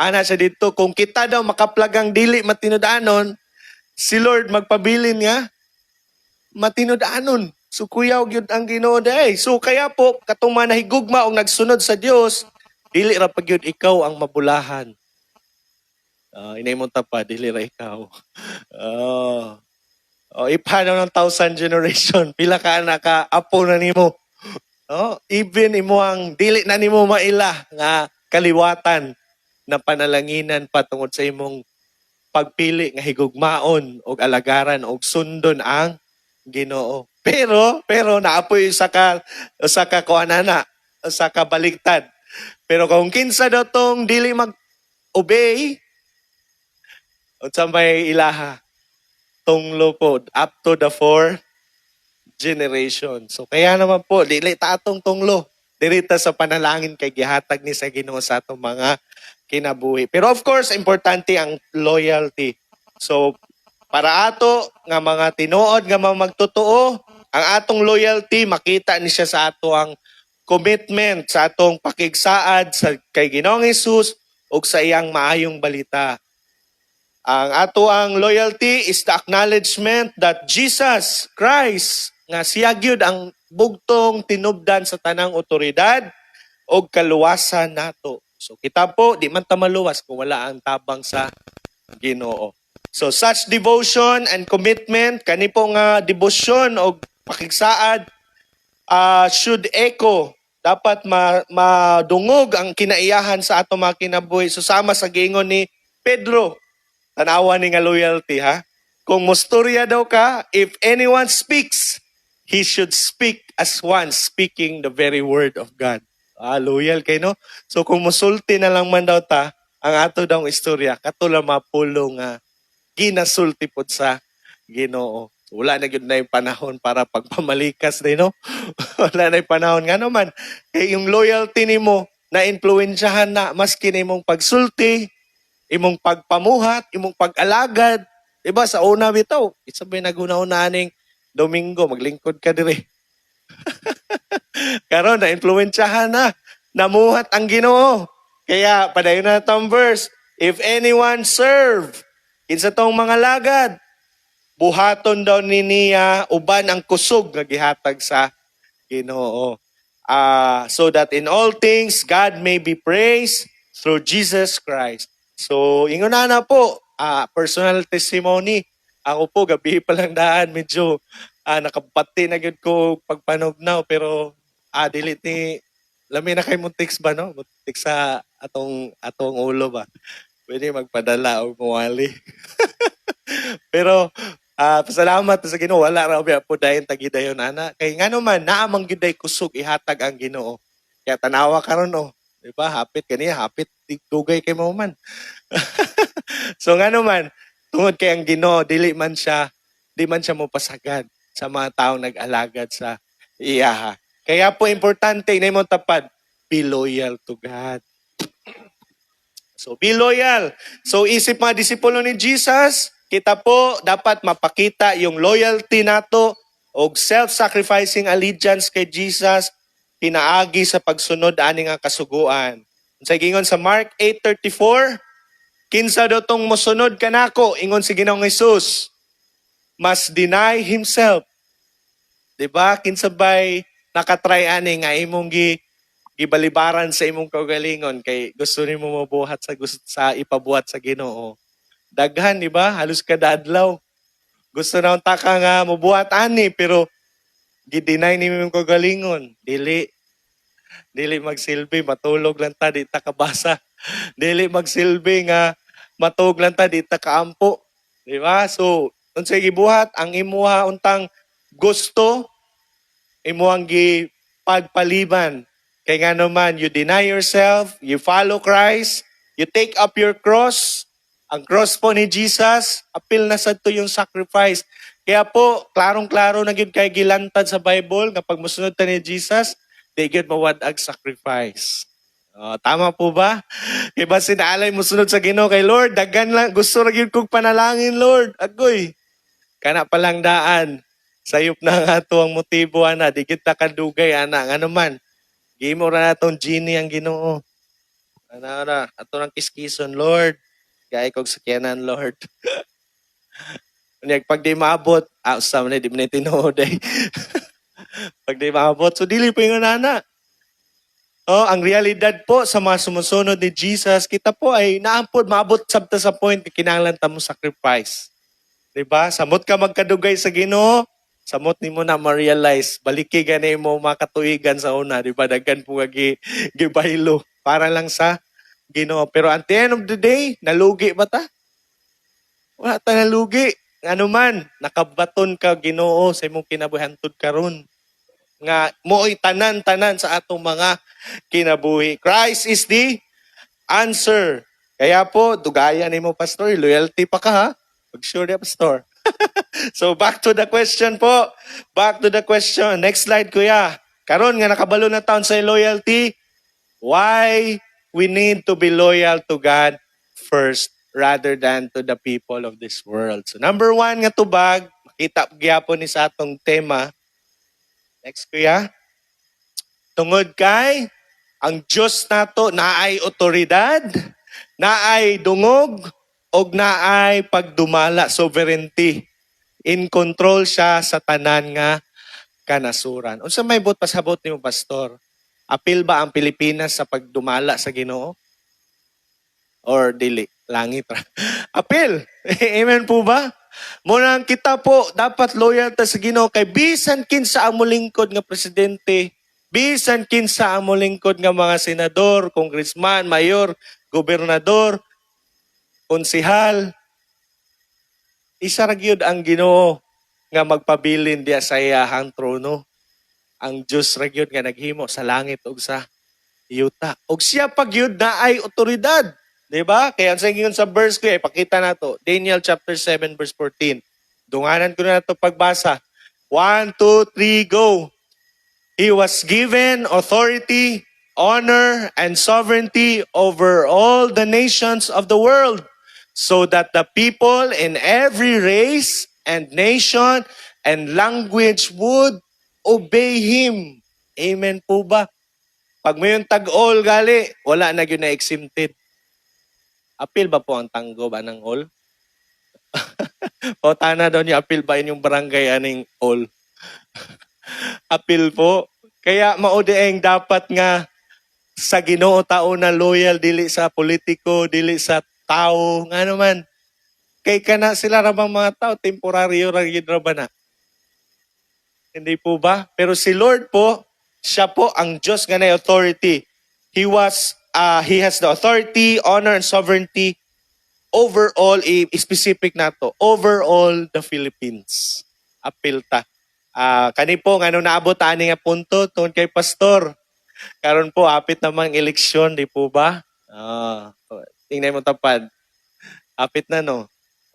ana siya dito, kung kita daw makaplagang dili matinud-anon, si Lord magpabilin nga, matinud-anon. So kuyaw gyud ang Ginoo day. So kaya po, katong mga nahigugma o nagsunod sa Dios, dili ra pag yun ikaw ang mabulahan. Inay mo pa, dili ra ikaw. Ipanaw ng 1,000 generation, pila ka anak ka, apo na nimo. Even imo ang dili na nimo maila nga kaliwatan na panalanginan patungod sa imong pagpili nga higugmaon og alagaran og sundon ang Ginoo. Pero naapoy usa ka kuanana, usa ka baligtad. Pero kung kinsa daw tong dili mag-obey, unsa may ilaha, tunglo po up to the 4th generation. So kaya naman po, dili ta atong tunglo. Dirita sa panalangin kay gihatag ni sa Ginoo sa atong mga kinabuhi. Pero of course, importante ang loyalty. So para ato nga mga tinuod nga mga magtotoo, ang atong loyalty makita ni siya sa ato ang commitment sa atong pakigsaad sa kay Ginoong Hesus ug sa iyang maayong balita. Ang ato ang loyalty is the acknowledgement that Jesus Christ nga siya gyud ang bugtong tinubdan sa tanang otoridad o kaluwasan nato. So kita po, di man ta maluwas kung wala ang tabang sa Ginoo. So such devotion and commitment, kani po nga devotion o pakigsaad should echo, dapat madungog ang kinaiyahan sa ato mga kinabuhi. Susama sa giingon ni Pedro, tanawa ni nga loyalty ha. Kung musturya daw ka, if anyone speaks, he should speak as one speaking the very word of God. Loyal kay no? So kung musulti na lang man daw ta, ang ato daw istorya, katula mapulong ginasulti po sa Ginoo. So, wala na yun na yung panahon para pagpamalikas din, no? Wala na yung panahon nga naman. Eh, yung loyalty ni mo, na-influensyahan na, maski na imong pagsulti, imong pagpamuhat, imong pag-alagad. Diba, sa una bitaw, isabay naguna-unaning Domingo, maglingkod ka dire. Karon na-influensyahan na, namuhat ang Ginoo. Kaya, padayon na itong verse, if anyone serve, kinsa tong mga lagad, buhaton daw ni niya uban ang kusog nga gihatag sa Ginoo. So that in all things God may be praised through Jesus Christ. So ingon na po, personal testimony. Ako po gabi pa lang daan medyo nakapati na gyud ko pagpanugnaw pero dili ni lami na kay muntik ba no? Muntik sa atong ulo ba. Pwede magpadala o muwali. Pero pasalamat sa Ginoo, wala ra po dayon tagidayon ana. Kay ngano man naamang giday kusog ihatag ang Ginoo. Kaya tanawa karon di ba? Hapit kaniya, hapit dugay kay mo man. So ngano man tungod kay ang Ginoo di man siya mopasagad sa mga taong nag-alagad sa iya. Kaya po importante na mo tapad, be loyal to God. So be loyal. So isip mga disipulo ni Jesus, kita po dapat mapakita yung loyalty nato o self-sacrificing allegiance kay Jesus pinaagi sa pagsunod ani nga kasuguan. Sa gingon sa Mark 8:34, kinsa daw tong mosunod kanako ingon si Ginoong Hesus, must deny himself. Diba? Kinsa bay nakatry ani nga imong gibalibaran sa imong kaugalingon kay gusto nimo mabuhat sa ipabuhat sa Ginoo. Daghan, di ba? Halos kada adlaw. Gusto na unta ka nga mabuhat ani pero gi-deny nimo imong kaugalingon. Dili magsilbi, matulog lang ta, di ta kabasa. Dili magsilbi nga matug lang ta, di ta kaampo. Di ba? So, unsay gibuhat ang imuha untang gusto, imuhang gipagpaliban. Kay nga naman, you deny yourself, you follow Christ, you take up your cross. Ang cross po ni Jesus, apil na sa to yung sacrifice. Kaya po, klarong-klaro na gyud kay gilantad sa Bible, kapag musunod ta ni Jesus, di gyud mawadag sacrifice. Tama po ba? Kaya ba sinaalay mo sunod sa Ginoo kay Lord, dagan lang, gusto ra gyud kog panalangin, Lord. Agoy, kana palang daan. Sayop na nga to ang motibo, ana. Di kita kadugay, ana. Nga naman, gimo ra natong genie ang Ginoo. Ana, ato ng kiskison, Lord. Gaya kog sakyanan, Lord. Pag di maabot, usam na, di mo na tinuod eh. Pag di maabot, so dili po yung nana. Ang realidad po sa mga sumusunod ni Jesus, kita po ay naampod, maabot sabta sa point na kinahanglan ta mo sacrifice. Diba? Samot ka magkadugay sa Ginoo, samot ni mo na ma-realize, baliki gani mo makatuigan sa una, diba? Daghan po gibaylo para lang sa Ginoo. Pero at the end of the day, nalugi ba ta? Wala ta nalugi. Ano man, nakabaton ka Ginoo sa imong kinabuhi hangtod karon. Nga mo'y tanan-tanan sa atong mga kinabuhi. Christ is the answer. Kaya po, dugayan ni mo, Pastor. Loyalty pa ka, ha? Pag-sure niya, Pastor. So, back to the question po. Back to the question. Next slide, kuya. Karon nga nakabalo na taon sa loyalty. Why we need to be loyal to God first rather than to the people of this world. So, number 1 nga tubag, makita gyapon ni sa atong tema. Next, kuya. Tungod kay ang Diyos nato naay otoridad, naay dungog, og naay pagdumala, sovereignty. In control siya sa tanan nga kanasuran. Unsa may bot pasabot nimo, Pastor? Apil ba ang Pilipinas sa pagdumala sa Ginoo? Or dili? Langit ra. Apil. Amen po ba? Munang kita po, dapat loyal ta sa Ginoo kay bisan kinsa ang molingkod nga presidente, bisan kinsa ang molingkod nga mga senador, congressman, mayor, gobernador, konsehal, isa ra gyud ang Ginoo nga magpabilin diya sa iyahang trono. Ang Dios ra gyud nga naghimo sa langit ug sa yuta. Ug siya pa gyud na ay otoridad. Diba? Kaya ang sagingon sa verse ko, ipakita na to. Daniel chapter 7 verse 14. Dunganan ko na ito pagbasa. 1, 2, 3, go. He was given authority, honor, and sovereignty over all the nations of the world, so that the people in every race and nation and language would obey Him. Amen po ba? Pag may yung tag-all gali, wala na yun na exempted. Apil ba po ang tanggo ba ng all? O tana daw niya, apil ba inyong barangay aning all? Apil po. Kaya maudieng dapat nga sa Ginoo tao na loyal, dili sa politiko, dili sa tao, nga naman. Kay kana sila rabang mga tao, temporaryo ra gyud ra ba na? Hindi po ba? Pero si Lord po, siya po ang Diyos nga na authority. He has the authority, honor, and sovereignty over all, specific na to, over all the Philippines. Apil ta. Kani po, nga nung naabot ani nga punto, tungkol kay Pastor. Karon po, apit namang eleksyon, di po ba? Tingnan mo tapad. Apit na, no?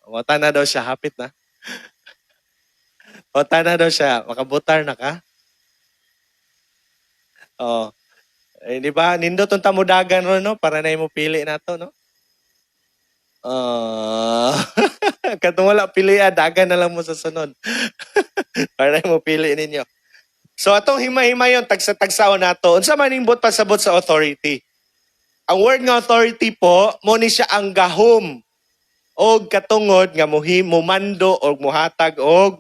Wata na daw siya, hapit na. Wata na daw siya, makabutar na ka? Di ba? Nindot ang tamudagan ron, no? Para na mo pili na to, no? Katong wala pili, dagan na lang mo sa sunod. Para na mo pili ninyo. So, atong himay-himayon, tagsa-tagsaon na to. Unsa man imbot pasabot sa authority? Ang word nga authority po, mo ni siya ang gahom o katungod nga mumando o muhatag o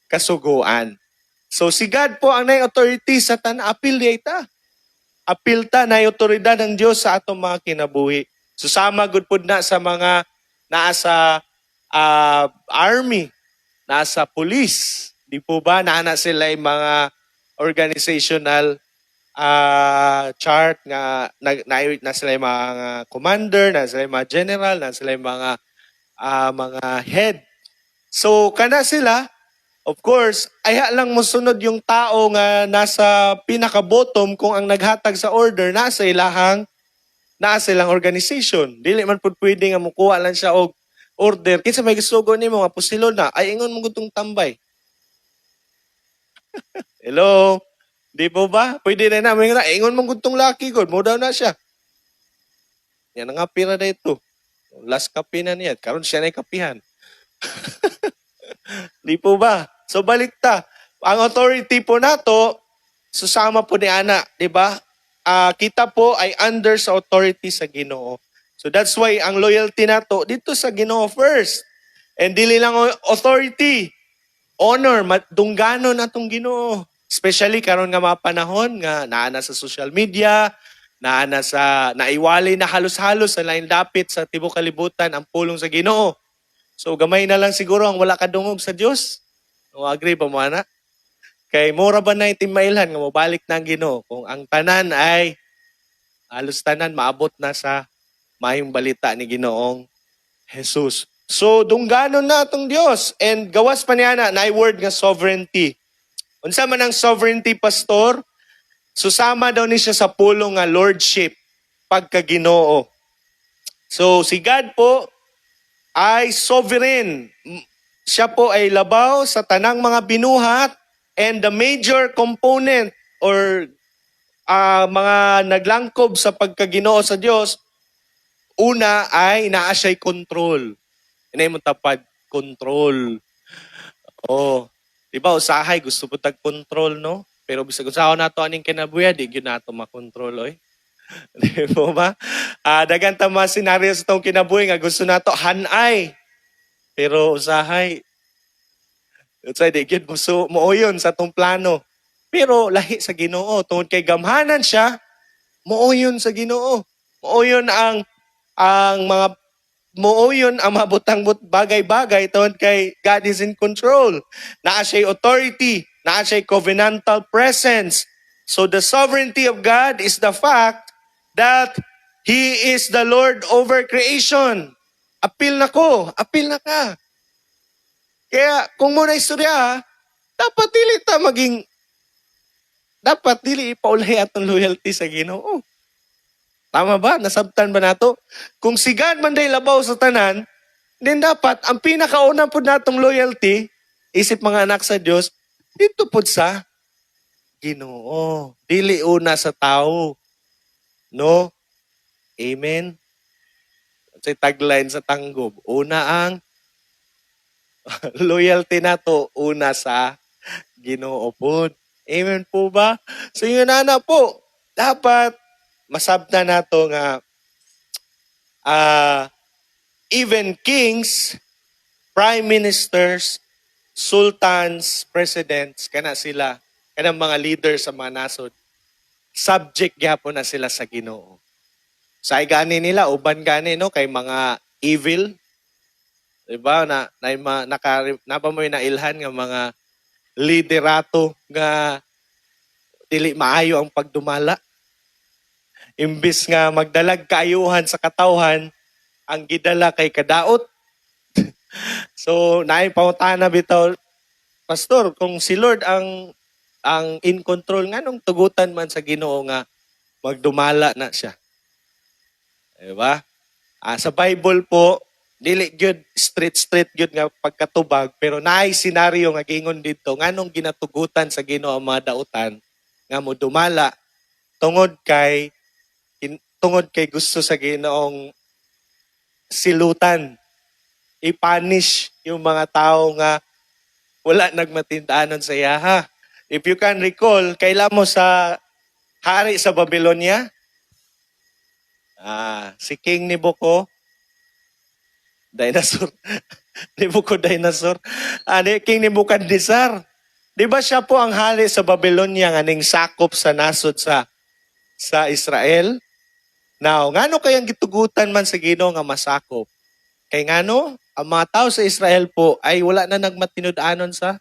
kasuguan. So, si God po ang nai authority sa tanapil di ita. apilta na otoridad ng Dios sa atong mga kinabuhi. Susama gud pud na sa mga nasa army, nasa police. Di po ba naana sila yung mga organizational chart nga na sila yung mga commander, na sila yung mga general, na sila yung mga head. So kana sila, of course, aya lang mosunod yung tao nga nasa pinaka-bottom kung ang naghatag sa order nasa silang organization. Dili man pud pwede nga mukuha lang siya og order. Kinsa may gusto nimo nga pusilo na ay ingon mo gutong tambay. Hello. Di po ba? Pwede na namin na ingon mo gutong laki god, mo daw na siya. Yan nga pira na ito. Last kape na niya. Karon siya na kapihan. Di po ba? So balikta. Ang authority po nato, susama po ni Ana, di ba? Kita po ay under sa authority sa Ginoo. So that's why ang loyalty nato dito sa Ginoo first. And dili lang authority, honor, dungganon natong Ginoo. Especially karon nga mga panahon nga naana sa social media, naiwalay na halos-halos sa lain dapit sa tibuok kalibutan ang pulong sa Ginoo. So gamay na lang siguro ang wala kadungog sa Dios. O agree ba mo ana? Kay mura ba na itimailhan nga mobalik na ang Ginoo kung ang tanan ay halos tanan maabot na sa mayong balita ni Ginoong Jesus. So dungganon na atong Dios and gawas pa niya na word nga sovereignty. Unsa man ang sovereignty, pastor? Susama daw ni siya sa pulong nga lordship pagka-Ginoo. So si God po ay sovereign. Siya po ay labaw sa tanang mga binuhat and the major component or mga naglangkob sa pagka-Ginoo sa Dios, una ay naa siya'y control. Inay mo tapad, control. Oh, di ba usahay gusto po tag-control, no? Pero bisag usahaw nato aning kinabuya, di gyud nato makontrol oy. Di po ba? Dagan ta mga senaryo sa tong kinabuhi nga gusto nato hanay. Pero usahay di gyud mooyon sa tong plano. Pero lahi sa Ginoo tungod kay gamhanan siya, mooyon sa Ginoo. Mooyon ang mga butang bagay-bagay tungod kay God is in control. Naa siya'y authority, naa siya'y covenantal presence. So the sovereignty of God is the fact that He is the Lord over creation. Apil na ka. Kaya kung muna istorya, dapat dili ipaulay atong loyalty sa Ginoo. Tama ba? Nasabtan ba nato? Kung si God man day labaw sa tanan, then dapat ang pinakauna po natong loyalty, isip mga anak sa Dios, dito po sa Ginoo. Dili una sa tao. No? Amen? Sa tagline sa tanggob, una ang loyalty nato, una sa Ginoo po. Amen po ba? So yun na po, dapat masabta nato nga even kings, prime ministers, sultans, presidents, kanang mga leaders sa mga nasod, subject gyapon na sila sa Ginoo. Sa gani nila uban gani no kay mga evil, diba napamoy na ilhan nga mga liderato nga dili maayo ang pagdumala. Imbis nga magdalag kaayuhan sa katawhan, ang gidala kay kadaot. So, naay pangutana bitaw, pastor, kung si Lord ang in control, nganong tugutan man sa Ginoo nga magdumala na siya. Diba? Sa Bible po, dili gyud straight gyud nga pagkatubag, pero naay senaryo nga gingon dito, nganong ginatugutan sa Ginoo ang mga dautan nga mo dumala tungod kay gusto sa Ginoong silutan, i-punish yung mga tao nga wala nagmatindaanon sa iya. If you can recall, kailan mo sa hari sa Babylonia, si King Nebuchadnezzar, King Nebuchadnezzar. Di ba siya po ang hari sa Babylonia nga ning sakop sa nasod sa sa Israel. Now, ngano kayang gitugutan man sa Ginoo nga masakop? Kay ngano, ang mga tao sa Israel po ay wala na nagmatinud-anon sa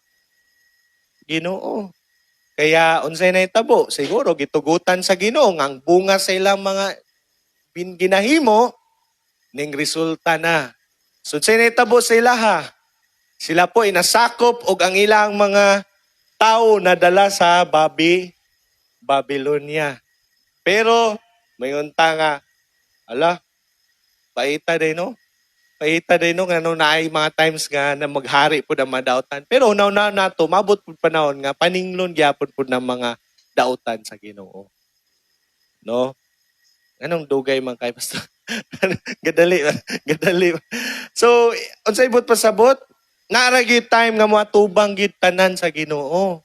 Ginoo. Kaya unsay nahitabo, siguro gitugutan sa Ginoo nga ang bunga sa ilang mga ginahimo ning resulta na. So unsay nahitabo sa ilaha? Sila po inasakop og ang ilang mga tao nadala sa Babylonia. Pero mayon ta nga, ala, paita din no? Paita din no, ano na ay mga times nga na maghari po ng mga dautan. Pero una nato, mabot po panahon nga, paninglon gyapon po ng mga dautan sa Ginoo. No? Anong dugay man kay pastor? gadali. So, unsay ibot pasabot? Naragi time nga mga tubang gid tanan sa Ginoo.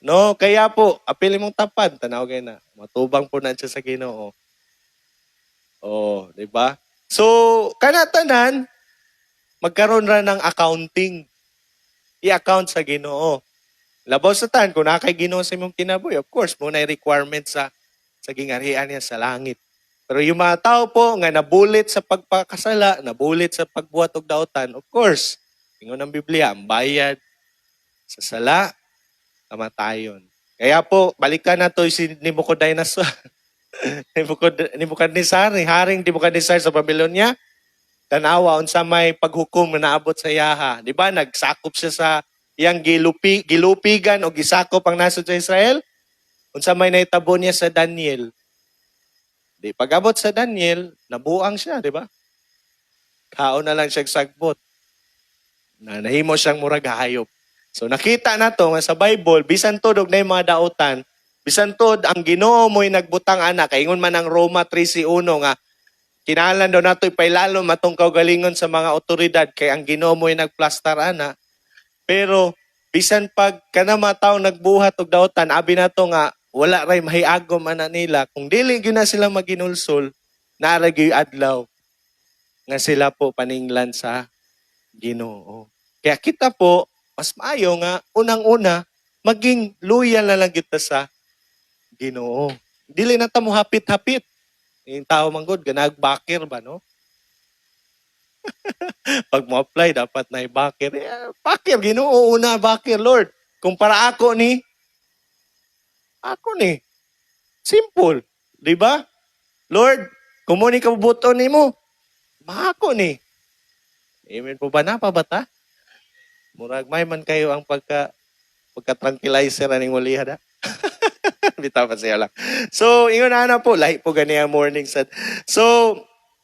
No, kaya po, apil mong tapad, tanaw kay na. Matubang po na siya sa Ginoo. Oh, di ba? So, kanatanan, magkaroon ra ng accounting. I-account sa Ginoo. Labaw sa tan, kung nakay Ginoo sa imong kinabuhi, of course, muna yung requirement sa gingarihan niya sa langit. Pero yung mga tao po nga nabulit sa pagpakasala, nabulit sa pagbuhat og dautan, of course, ingon ng Biblia, ang bayad sa sala, kamatayon. Kaya po, balikan na to si Nebuchadnezzar. Nebuchadnezzar, haring Nebuchadnezzar sa Babylonia. Tanawa, unsa may paghukom na naabot sa yaha. Di ba, nagsakop siya sa iyang gilupigan o gisakop ang nasod sa Israel. Unsa may naitabo niya sa Daniel. Di, pag-abot sa Daniel, nabuang siya, di ba? Kaon na lang siya sagbot. Nahimo siyang murag hayop. So nakita na to nga sa Bible, bisan tod og nay mga dautan, bisan tod ang Ginoo mo'y nagbutang ana, kaingon man ang Roma 13:1 nga kinahanglan daw nato ipailalo matong kaugalingon sa mga otoridad kay ang Ginoo mo'y nagplastar ana. Pero bisan pag kana mga tawo nagbuhat og dautan, abi nato nga wala ray mahiagom ana nila kung dili gyud na sila maginulsol, naara gyud adlaw nga sila po paninglan sa Ginoo. Kaya kita po mas maayo nga unang-una maging loyal na lang kita sa Ginoo. Dili na ta mo hapit-hapit. Yung tao manggod ganagbakir ba no? Pag mo apply dapat na bakir. Bakir Ginoo una bakir Lord. Kung para ako ni simple, di ba? Lord, kumuni ka buton nimo. Mahako ni. Amen po ba na pabata? Murag may man kayo ang pagka-tranquilizer aning walihada. Bitaw pa siya lang. So, ingon na po, lahi po gani ang morning sad. So,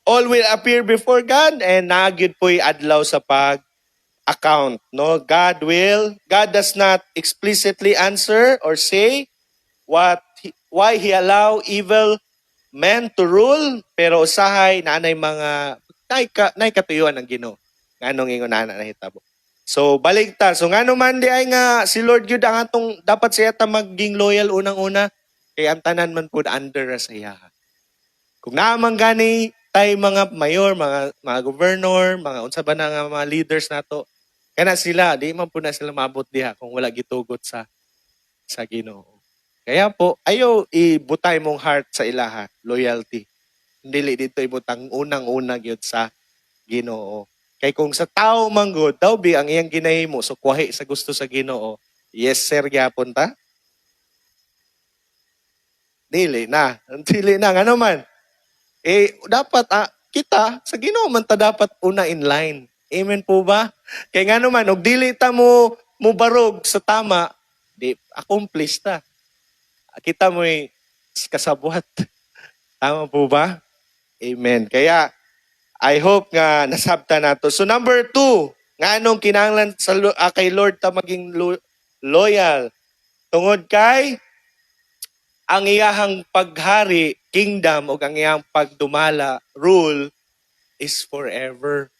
all will appear before God and nagyud po'y adlaw sa pag-account. No? God does not explicitly answer or say why He allow evil men to rule, pero usahay nanay mga nay katuyuan ng Ginoo. Nganong ingon na nahitabo. So, baligta. So, nga naman di ay nga si Lord Gud ang atong dapat siya ta maging loyal unang-una kay ang tanan man po under sa iya. Kung naman gani tay mga mayor, mga governor, mga unsa ba na nga mga leaders nato, kana sila, di man po na sila mabot diha kung wala gitugot sa Ginoo. Kaya po, ayaw ibutay mong heart sa ilaha, loyalty. Dili dito ibutang unang-una gyud sa Ginoo. Kay kung sa tao manggod, daw bi ang iyang ginahimo, so kuwahi sa gusto sa Ginoo, yes sir gyapon ta? Dili na, nga naman. Dapat kita, sa Ginoo man ta dapat una in line. Amen po ba? Kay nga naman, og dili ta mo barog sa tama, di, accomplish ta. Kita mo'y kasabuhat. Tama po ba? Amen. Kaya, I hope nga nasabta nato. So number 2, nga anong kinahanglan sa kay Lord ta maging loyal tungod kay ang iyahang paghari, kingdom o ang iyahang pagdumala, rule is forever.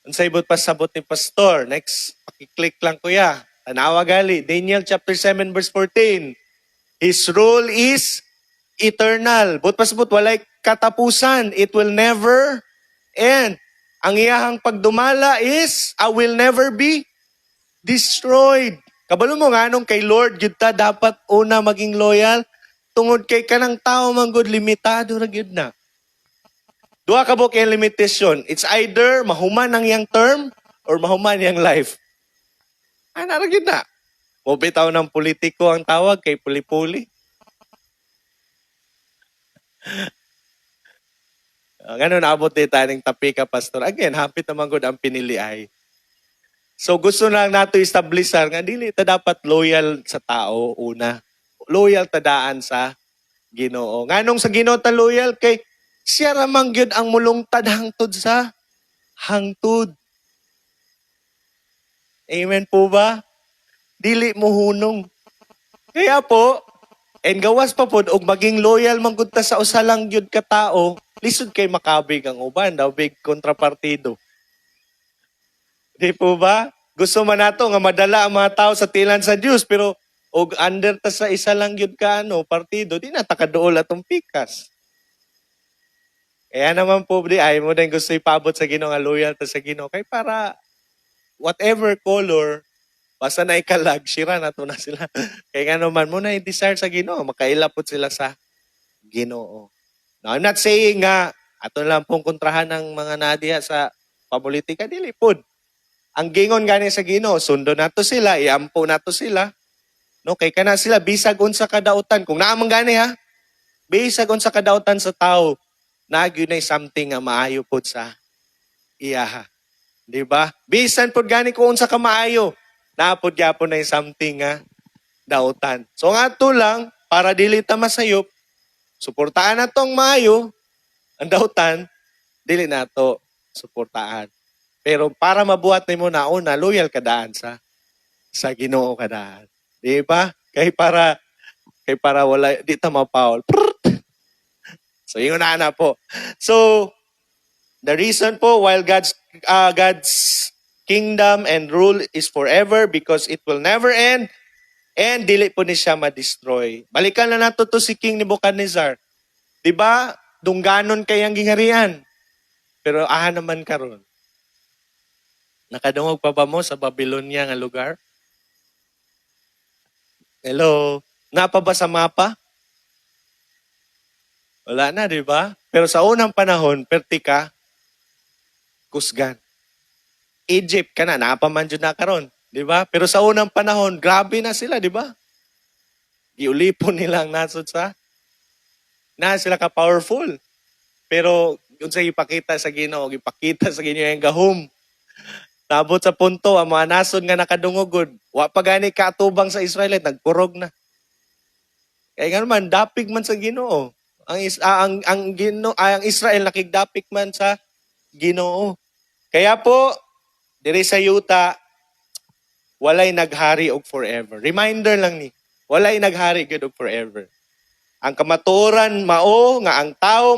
Unsay ibot pasabot ni pastor? Next, paki-click lang kuya. Tanawa gali, Daniel chapter 7 verse 14. His rule is eternal. But pasabot walay katapusan. It will never end. Ang iyahang pagdumala is, I will never be destroyed. Kabalo mo nga nung kay Lord, yun ta dapat una maging loyal. Tungod kay kanang tao man gud limitado ra gyud na. Duha ka buk yung limitation. It's either mahuman ang yang term or mahuman yang life. Ana ra gyud na. O bitaw ng politiko ang tawag kay puli-puli. Ganun abot di taning tapika pastor. Again, hapit naman gud ang pinili ay. So gusto lang nato establishar nga dili ta dapat loyal sa tao una. Loyal tadaan sa Ginoo. Nganong sa Ginoo ta loyal kay siya ra man gyud ang mulungtad hangtod sa hangtod. Amen po ba? Dili mo hunong. Kaya po, and gawas pa pod og maging loyal man gud ta sa usa lang gyud ka tao, lisod kay makabig ang uban daw big kontrapartido. Di po ba? Gusto man nato nga madala ang mga tao sa tilan sa Dios pero og under ta sa isa lang gyud ka partido, di na ta kaduol atong pikas. Kaya naman po di ay mo din gusto ipabot sa Ginoo nga loyal ta sa Ginoo kay para whatever color basta na ikalag, shira na to na sila. Kaya nga naman mo na i-desire sa Ginoo, makailapot sila sa Ginoo. Now, I'm not saying nga ato lang pong kontrahan ng mga nadiya sa papolitika, dili pod. Ang gingon gani sa Ginoo, sundo nato sila, iampo nato sila. No, kay kana sila bisag unsa kadautan. Kung naamang gani ha, bisag unsa kadautan sa tao, nagyud na something nga maayo pod sa iyaha. Di ba? Bisan pod gani kung unsa ka maayo, napod gyapon na something nga dautan. So nga to lang para dili ta masayop, suportaan natong maayo ang dautan, dili nato suportaan. Pero para mabuhat nimo na una, loyal ka daan sa Ginoo ka daan. Di ba? Kay para wala di ta mapaul. So ingon na po. So the reason po while God's kingdom and rule is forever because it will never end and dili po ni siya ma-destroy. Balikan na nato to si King Nebuchadnezzar. 'Di ba? Dungganon kay ang gingharian. Pero naman karon. Nakadungog pa ba mo sa Babylonia nga lugar? Hello? Napa ba sa mapa? Wala na, di ba? Pero sa unang panahon, pertika, kusgan. Egypt ka na, napaman dyan na karon, di ba? Pero sa unang panahon, grabe na sila, di ba? Giulipon nila ang nasod sa na sila ka-powerful. Pero yun sa ipakita sa Ginoo, ipakita sa Ginoo yung gahom. Tabot sa punto, ang mga nasod nga nakadungogod, wa pa gani katubang sa Israelite, nagkurog na. Kaya nga naman, dapig man sa Ginoo. Ang Israel nakigdapik man sa Ginoo. Kaya po, diri sa yuta, walay naghari og forever. Reminder lang ni, walay naghari gud og forever. Ang kamatuoran mao nga ang tao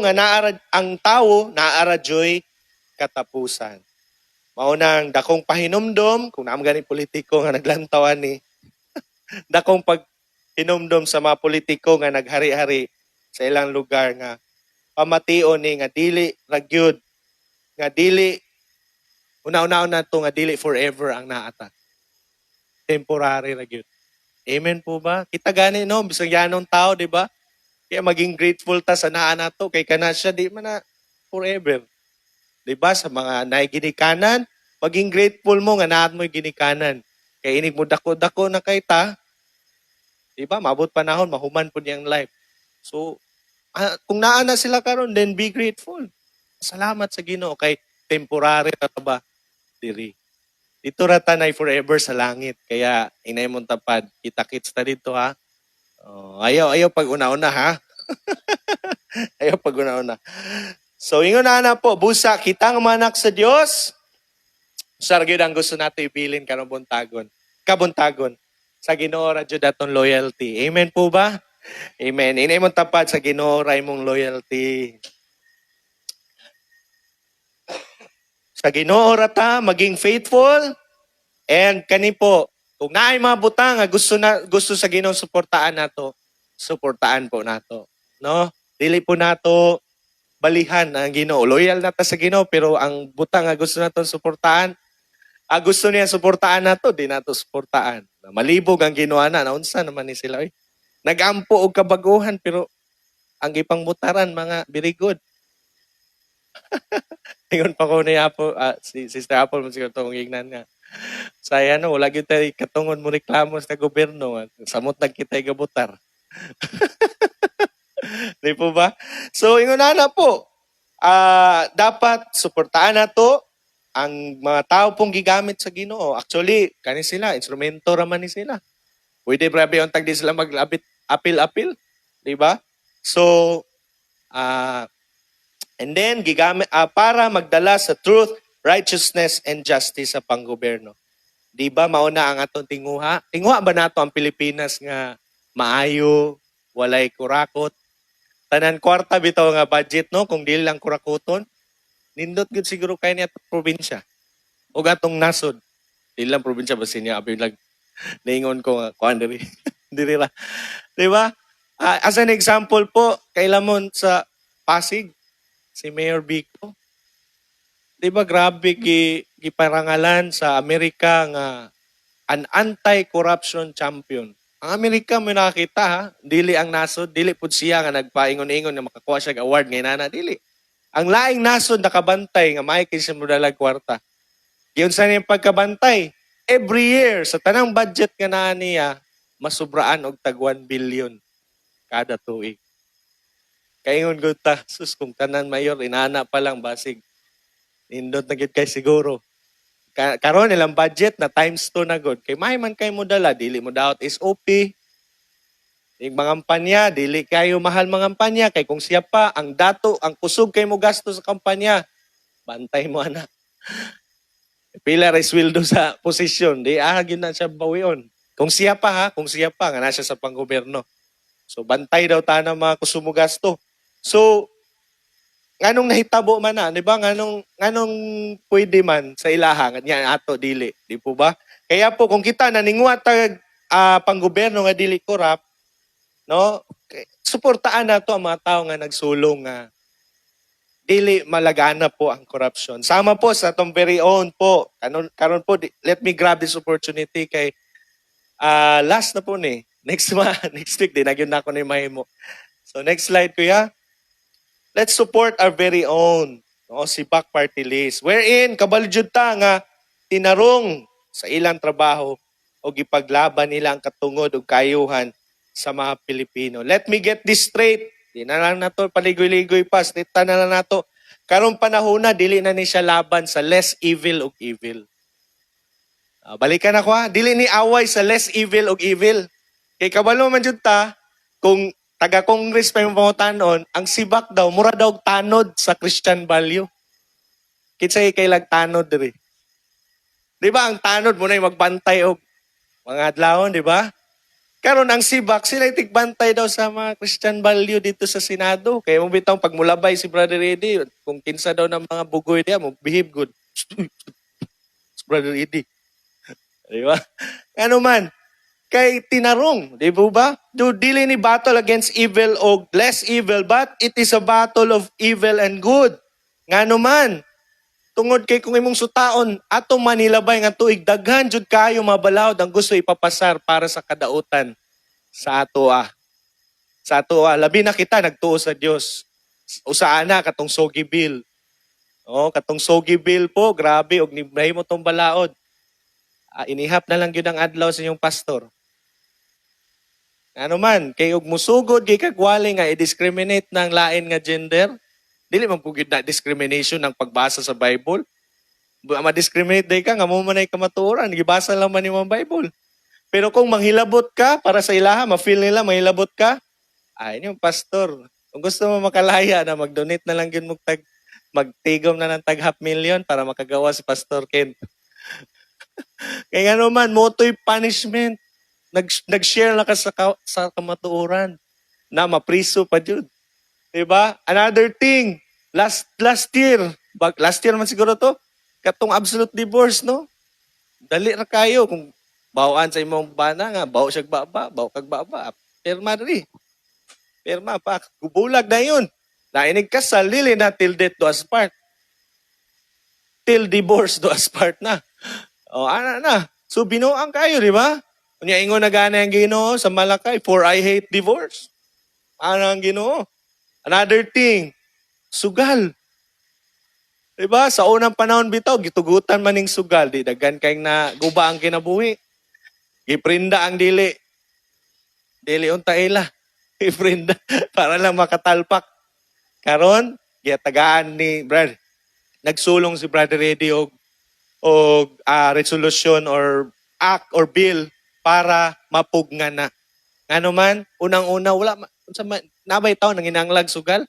naara joy katapusan. Mao nang dakong pahinumdom, kung naam gani politiko nga naglantawan ni, dakong paghinumdom sa mga politiko nga naghari-hari sa ilang lugar nga pamation ni nga dili ragyud, nga dili una-una na to nga dili forever ang naata. Temporary ragyud. Amen po ba? Kita gani no, bisag yanong tao, di ba? Kaya maging grateful ta sa naa nato kay kana siya di man na forever. Diba? Sa mga naiginikanan, maging grateful mo nga naat mo'y ginikanan. Kaya inig mo dako-dako na kay ta, diba? Mabot panahon, mahuman po niyang life. So, kung naana sila karon, then be grateful. Salamat sa Ginoo kay temporary na ba diri. Dito ra tanay forever sa langit. Kaya inay mong tapad, kita-kits ta dito ha. Ayaw pag una-una ha. Ayaw pag una-una. So, ingon na po, busa, kitang manak sa Diyos. Sargid ang gusto nato ibilin karong kabuntagon. Sa Ginoo ra jud aton loyalty. Amen po ba? Amen. Inay mong tapad sa Ginoo ra imong loyalty. Sa Ginoo ra ta maging faithful and kani po, kung naay mga butang nga gusto sa Ginoo suportaan nato, suportaan po nato, no? Dili po nato balihan ang Ginoo. Loyal na ta sa Ginoo pero ang butang nga gusto naton suportaan, gusto niya suportaan nato, di nato suportaan. Malibog ang Ginoo na unsa naman ni sila. Nagampo og kabaguhan pero ang gipangbutaran mga very good. Ingon pa ko ni Apple, si Sister Apple mo siguro itong ignan nga. Saya no, wala gyud tayo katungod mo reklamo sa gobyerno. Samot na kita gabutar. Di po ba? So, ingon na po, dapat suportahan na to ang mga tao pong gigamit sa Ginoo. Actually, kani sila, instrumento raman ni sila. Pwede brabe yung tagdi sila apil-apil. Di ba? So, and then, gigamit, para magdala sa truth, righteousness, and justice sa panggoberno. Di ba, mauna ang atong tinguha? Tinguha ba nato ang Pilipinas nga maayo, walay kurakot? Tanan kwarta bitaw nga budget, no? Kung dili lang kurakuton, nindot gud siguro kay niya probinsya. O gatong nasod. Dili lang probinsya, basta niya abay lag naingon ko nga, kuhan diri. Diri ra. Di ba? As an example po, kailamon sa Pasig, si Mayor Vico. Di ba grabe giparangalan sa Amerika nga an anti-corruption champion. Ang Amerika mo nakakita ha, dili ang nasod, dili pud siya nga nagpaingon-ingon na makakuha siya award ngay nana, dili. Ang laing nasod nakabantay nga may kinsa mo dalag kwarta. Giyon sa niyang pagkabantay, every year sa tanang budget nga naa niya masubraan og tag 1 billion kada tuig. Kaingon gud ta, sus kung tanan mayor inana pa lang basig. Nindot na gid kay siguro. Karon ilang budget na times 2 na god. Kay may man kay mo dala, dili mo daot SOP. Yung mga kampanya, dili kayo mahal mga kampanya. Kay kung siya pa, ang dato, ang kusog kay mo gasto sa kampanya, bantay mo ana. Pila ray sweldo sa posisyon, di gyud na siya bawion. Kung siya pa ha, kung siya pa, nga na siya sa panggoberno. So bantay daw ta na mga kusog mo gasto. So, nganong nahitabo man na, di ba? Nganong pwede man sa ilaha, nga ato dili, di po ba? Kaya po, kung kita naningwa tag panggoberno nga dili korap, no? Suportaan na to ang mga tao nga nagsulong nga dili malagana po ang corruption. Sama po sa atong very own po. Karon po, let me grab this opportunity kay last na po ni. Next week, di nagyon na ako ni mahimo. So next slide kuya. Let's support our very own, no, si Back Party List. Wherein, kabaljud ta nga tinarong sa ilang trabaho o gipaglaban nila ang katungod o kayuhan sa mga Pilipino. Let me get this straight. Di na lang nato paligoy-ligoy pa. Straighta na lang nato. Karong panahon na, dili na ni siya laban sa less evil o evil. Balikan ako ha. Dili ni away sa less evil o evil. Kay kabalo man jud ta, kung taga-Congress pa yung pangutanon, ang sibak daw, mura daw tanod sa Christian value. Kinsay kay lag tanod diri. Di ba ang tanod mo na yung magbantay o mga adlawon, di ba? Karon ang sibak, sila tigbantay daw sa mga Christian value dito sa Senado. Kaya mo bitang pagmulabay si Brother Eddie, kung kinsa daw ng mga bugoy niya, mo behave good. Brother Eddie. Di ba? Ano man, kay tinarong, di ba? Dili ni battle against evil o less evil, but it is a battle of evil and good. Ngano man, tungod kay kung imong sutaon, atong manilabay nga tuig, daghan jud kayo mabalawd ang gusto ipapasar para sa kadautan sa atoa. Sa atoa, labi na kita nagtuo sa Dios. Usaan na katong Sogi Bill. Oh, katong Sogi Bill po, grabe og nibray mo tong balaod. Inihap na lang gyud ang adlaw sa inyong pastor. Ano man, kay og musugod kay kagwali nga i-discriminate ng lain nga gender, dili man pugid na discrimination ng pagbasa sa Bible. Ma-discriminate day ka nga mo man ay kamatuoran, gibasa lang man imong Bible. Pero kung manghilabot ka para sa ilaha, ma-feel nila manghilabot ka, ay yung pastor. Kung gusto mo makalaya na mag-donate na lang yun magtigom na ng tag 500,000 para makagawa si Pastor Ken. Kaya nga naman, moto'y punishment. Nag-share na ka sa kamatuoran na mapriso pa jud. Diba? Another thing, last year man siguro to, katong absolute divorce, no? Dali ra kayo kung bawaan sa imong bana nga, baw siya baba, baw kag baba. Perma rin. Perma pa, gubulag na yun. Nainig ka sa lili na till death do us part. Till divorce do us part na. O, ana na. So, binuang kayo, di ba? Unya ingon na gana ang Ginoo sa Malakay, for I hate divorce. Ano ang Ginoo? Another thing, sugal. Diba? Sa unang panahon bitaw, gitugutan man ning sugal, di daghan kay na guba ang kinabuhi. Giprinda ang dili. Dili unta ila. Giprinda para lang makatalpak. Karon, giyatagaan ni Brad. Nagsulong si Brother Eddie og resolution or act or bill para mapugna na. Ngano man, unang-una wala nabay taon nang inanglag sugal.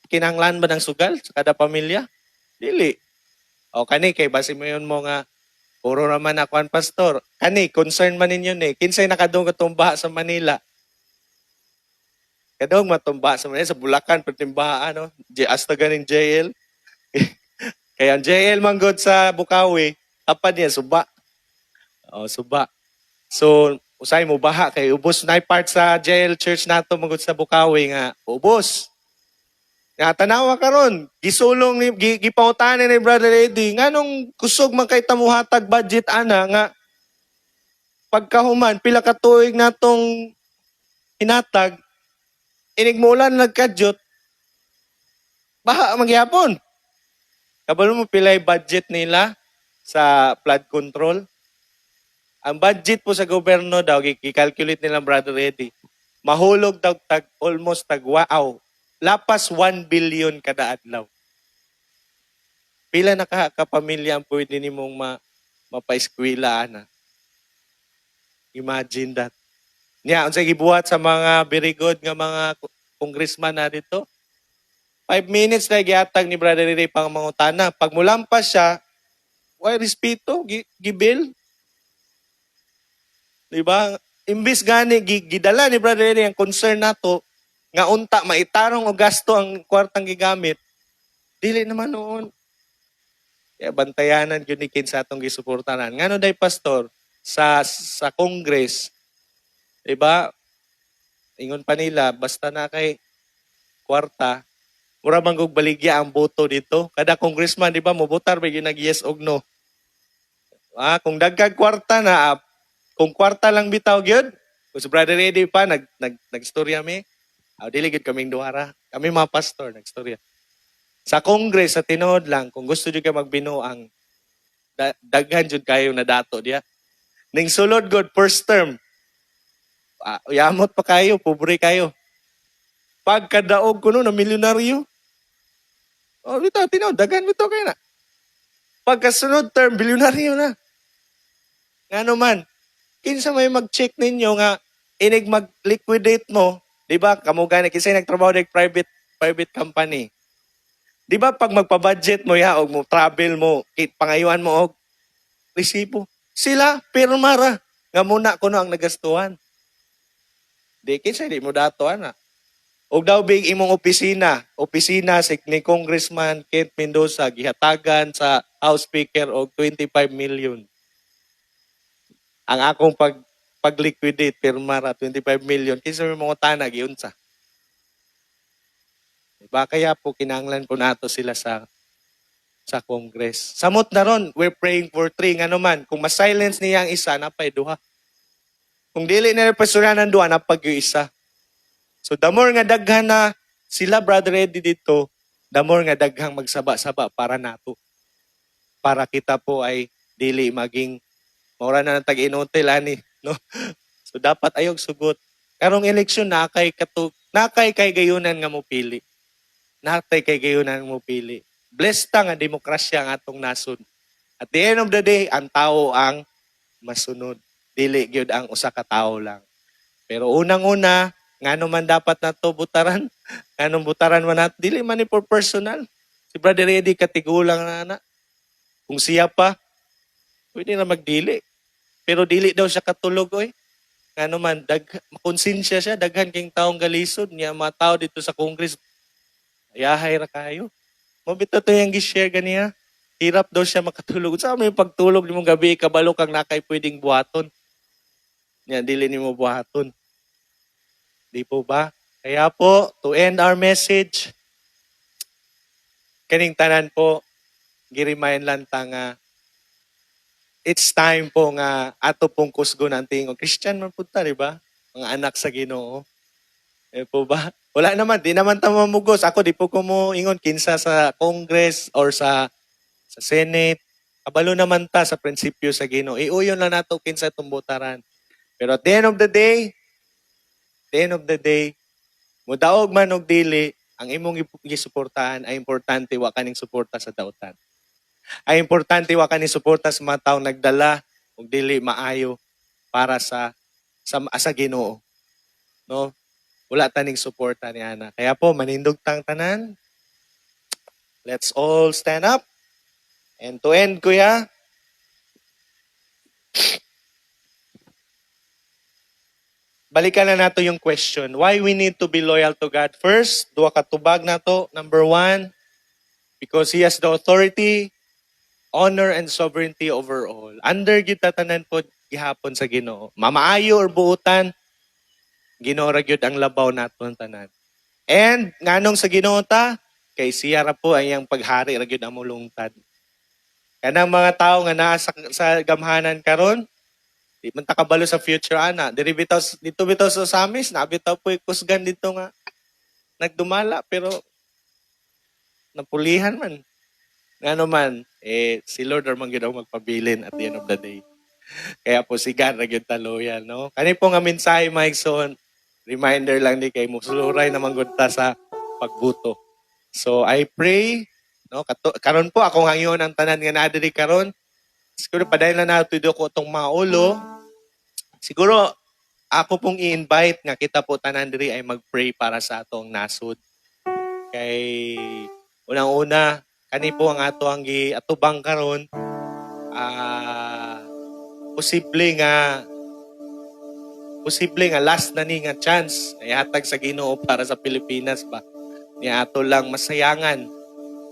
Kinanglan ba ng sugal sa kada pamilya? Dili. O kani kay base mo yun mo nga puro naman ako ang pastor. Kani concern man ninyo ni kinsay nakadung katumba sa Manila. Kadong matumba sa Manila sa Bulacan patimbahan no. Hasta ganing JL. Kaya ang JL manggod sa Bukawi, tapad niya suba. O suba. So usay mo baha kay ubos na part sa JL Church nato manggod sa Bukawi nga ubos. Nga tanawa karon, gisulong ni gipautanan ni Brother Eddie nganong kusog man kay tamuhatag budget ana nga pagkahuman pila ka tuig natong hinatag inigmulan nagkadyot baha magyapon. Kabalo mo pilay budget nila sa flood control. Ang budget po sa gobyerno daw gi-calculate nila Brother Eddie. Mahulog daw almost lapas 1 billion kada adlaw. Pila na kapamilya ang pwede nimong mapaeskwela na. Imagine that. Nya, unsay gibuhat sa mga very good nga mga congressman na dito? 5 minutes na gihatag ni Brother Ray pang mangutana. Pag mulampas siya, why respeto, gibil. Diba? Imbis gani, gidala ni Brother Ray ang concern nato, nga unta maitarong o gasto ang kwartang gigamit, dili naman noon. Kaya bantayanan yun ni Kin sa atong gisuportanan. Ngano day pastor, sa Congress, diba, ingon pa nila, basta na kay kwarta, mura manggog baligya ang boto dito. Kada congressman, diba, mubutar ba yun nag-yes og no. Kung dagkag kwarta na, kung kwarta lang bitaw yun, kung si Brother Eddie pa, nag-storya mi, dili gid kaming duhara. Kami mga pastor nagstorya. Sa Congress sa tinuod lang kung gusto jud ka magbinuang daghan jud kayo na dato diya. Ning sulod god first term. Yamot pa kayo, pobre kayo. Pagkadaog kuno na milyonaryo. Bitaw tinuod daghan bitaw kay na. Pagkasunod term bilyonaryo na. Ngano man, kinsa may mag-check ninyo nga inig mag-liquidate mo. Diba, kamugana, kisay nagtrabaho ng private company. Diba, pag magpa-budget mo ya, o mo travel mo, pangayuan mo, og resibo. Sila, pirmara, nga muna ko ang nagastuhan. Di, kisay, di mo dato, ana. Og daw, big imong opisina ni Congressman Kent Mendoza, gihatagan sa House Speaker, og 25 million. Ang akong pag-liquidate, pirmara, 25 million. Kinsa may mga tanag, giunsa. Diba? Kaya po, kinanglan po nato sila sa Congress. Samot na ron, we're praying for 3. Nga naman, kung mas-silence niya ang isa, napay duha. Kung dili na personalan duha, napag yung isa. So, the more nga daghan na sila, Brother Eddie dito, the more nga daghang magsaba-saba para nato. Para kita po ay dili maging maura na ng tag-inutil, ani. No? So dapat ayog sugot. Karong eleksyon nakay kay gayunan nga mo pili. Nakay kay gayunan mo pili. Blessed nga demokrasya ang atong nasod. At the end of the day, ang tao ang masunod. Dili gyud ang usa ka tawo lang. Pero unang-una, ngano man dapat nato butaran? Nganong butaran man nato? Dili man ni for personal. Si Brother Eddie katigulang na. Kung siya pa, pwede na magdili. Pero dili daw siya katulog, oy. Ano man, makonsensya siya, daghan king taong galisod niya, mga tao dito sa Congress. Ayahay ra kayo. Mabito to yung gi-share ganiya. Hirap daw siya makatulog. Sa may pagtulog ni mong gabi, kabalo kang nakay pwedeng buhaton. Yan, dili ni mo buhaton. Di po ba? Kaya po, to end our message, kaning tanan po, girimayan lang tanga it's time po nga ato pong kusgo ng tingog. Christian man punta, di ba? Mga anak sa Ginoo. Eh po ba? Wala naman, di naman tama mamugos. Ako di po ko mo ingon kinsa sa Congress or sa Senate. Kabalo naman ta sa prinsipyo sa Ginoo. Iuyon lang nato kinsa tumbutaran. Pero at the end of the day, mudaog man og dili, ang imong gisuportahan ay importante wa kaning suporta sa dautan. Ay importante wa kaning suporta sa mga taong nagdala og dili maayo para sa Ginoo. No? Wala taning suporta ni Ana. Kaya po manindog tang tanan. Let's all stand up. And to end, kuya, balikan na nato yung question. Why we need to be loyal to God? First, duwa ka tubag nato. Number 1, because He has the authority, honor, and sovereignty over all. Under kita tanan po gihapon sa Ginoo. Mamaayo or buutan, Ginoo ra gyud ang labaw naton tanan. And nganong sa Ginoo ta, kay siya ra po ay ang paghari ra gyud among lungtad. Kanang mga tao nga naa sa gamhanan karon, di man ta kabalo sa future ana. Diri dito bitaw sa Samis, nabitaw po kusgan dito nga nagdumala pero napulihan man. Ngano man, si Lord ar man gyud ang magpabilin at the end of the day. Kaya po si God ra gyud ta loyal, no? Kani po nga mensahe Mike son, reminder lang ni kay musuluray naman gud ta sa pagbuto. So I pray, no, karon po akong hangyon ang tanan nga naa diri karon. Siguro padayon na nato ko tong mga ulo. Siguro ako pong i-invite nga kita po tanan diri ay mag-pray para sa atong nasud. Kay unang-una kani po ang ato ang giatubang karon, posible nga last na ni nga chance na ihatag sa Ginoo para sa Pilipinas ba. Ni ato lang masayangan.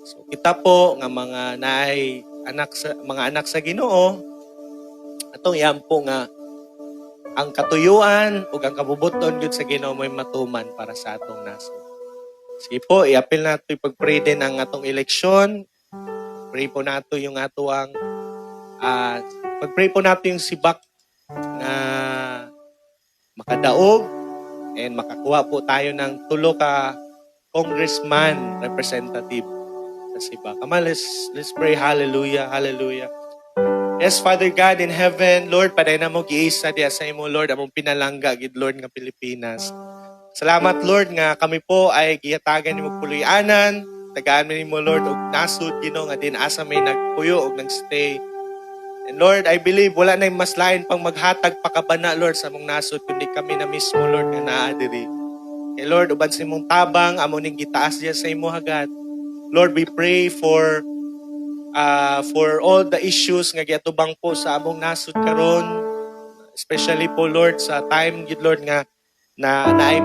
So kita po nga mga naay mga anak sa Ginoo, atong iampo nga ang katuyuan ug ang kabubuton gyud sa Ginoo may matuman para sa atong nasod. Sige po, i-appeal nato ipag-pray din ang atong eleksyon. Pray po nato yung ato ang pag-pray po nato yung sibak na makadaog and makakuha po tayo ng 3 ka congressman representative sa sibak. Come on, let's pray. Hallelujah, hallelujah. Yes, Father God in heaven, Lord, paday na mo giisa diya sa imo, Lord, among pinalangga gid Lord nga Pilipinas. Salamat Lord nga kami po ay gihatagan nimo puloy-anan, tagaan nimo Lord og nasud Ginoo nga din asa may nagpuyo og nagstay. And Lord, I believe wala na mas lain pang maghatag pakabana Lord sa among nasud kundi kami na mismo Lord nga naa diri. Kay Lord, uban sa imong tabang amo ning gitaas diya sa imo hagad. Lord, we pray for all the issues nga giatubang po sa among nasud karon, especially po Lord sa time gid Lord nga na naay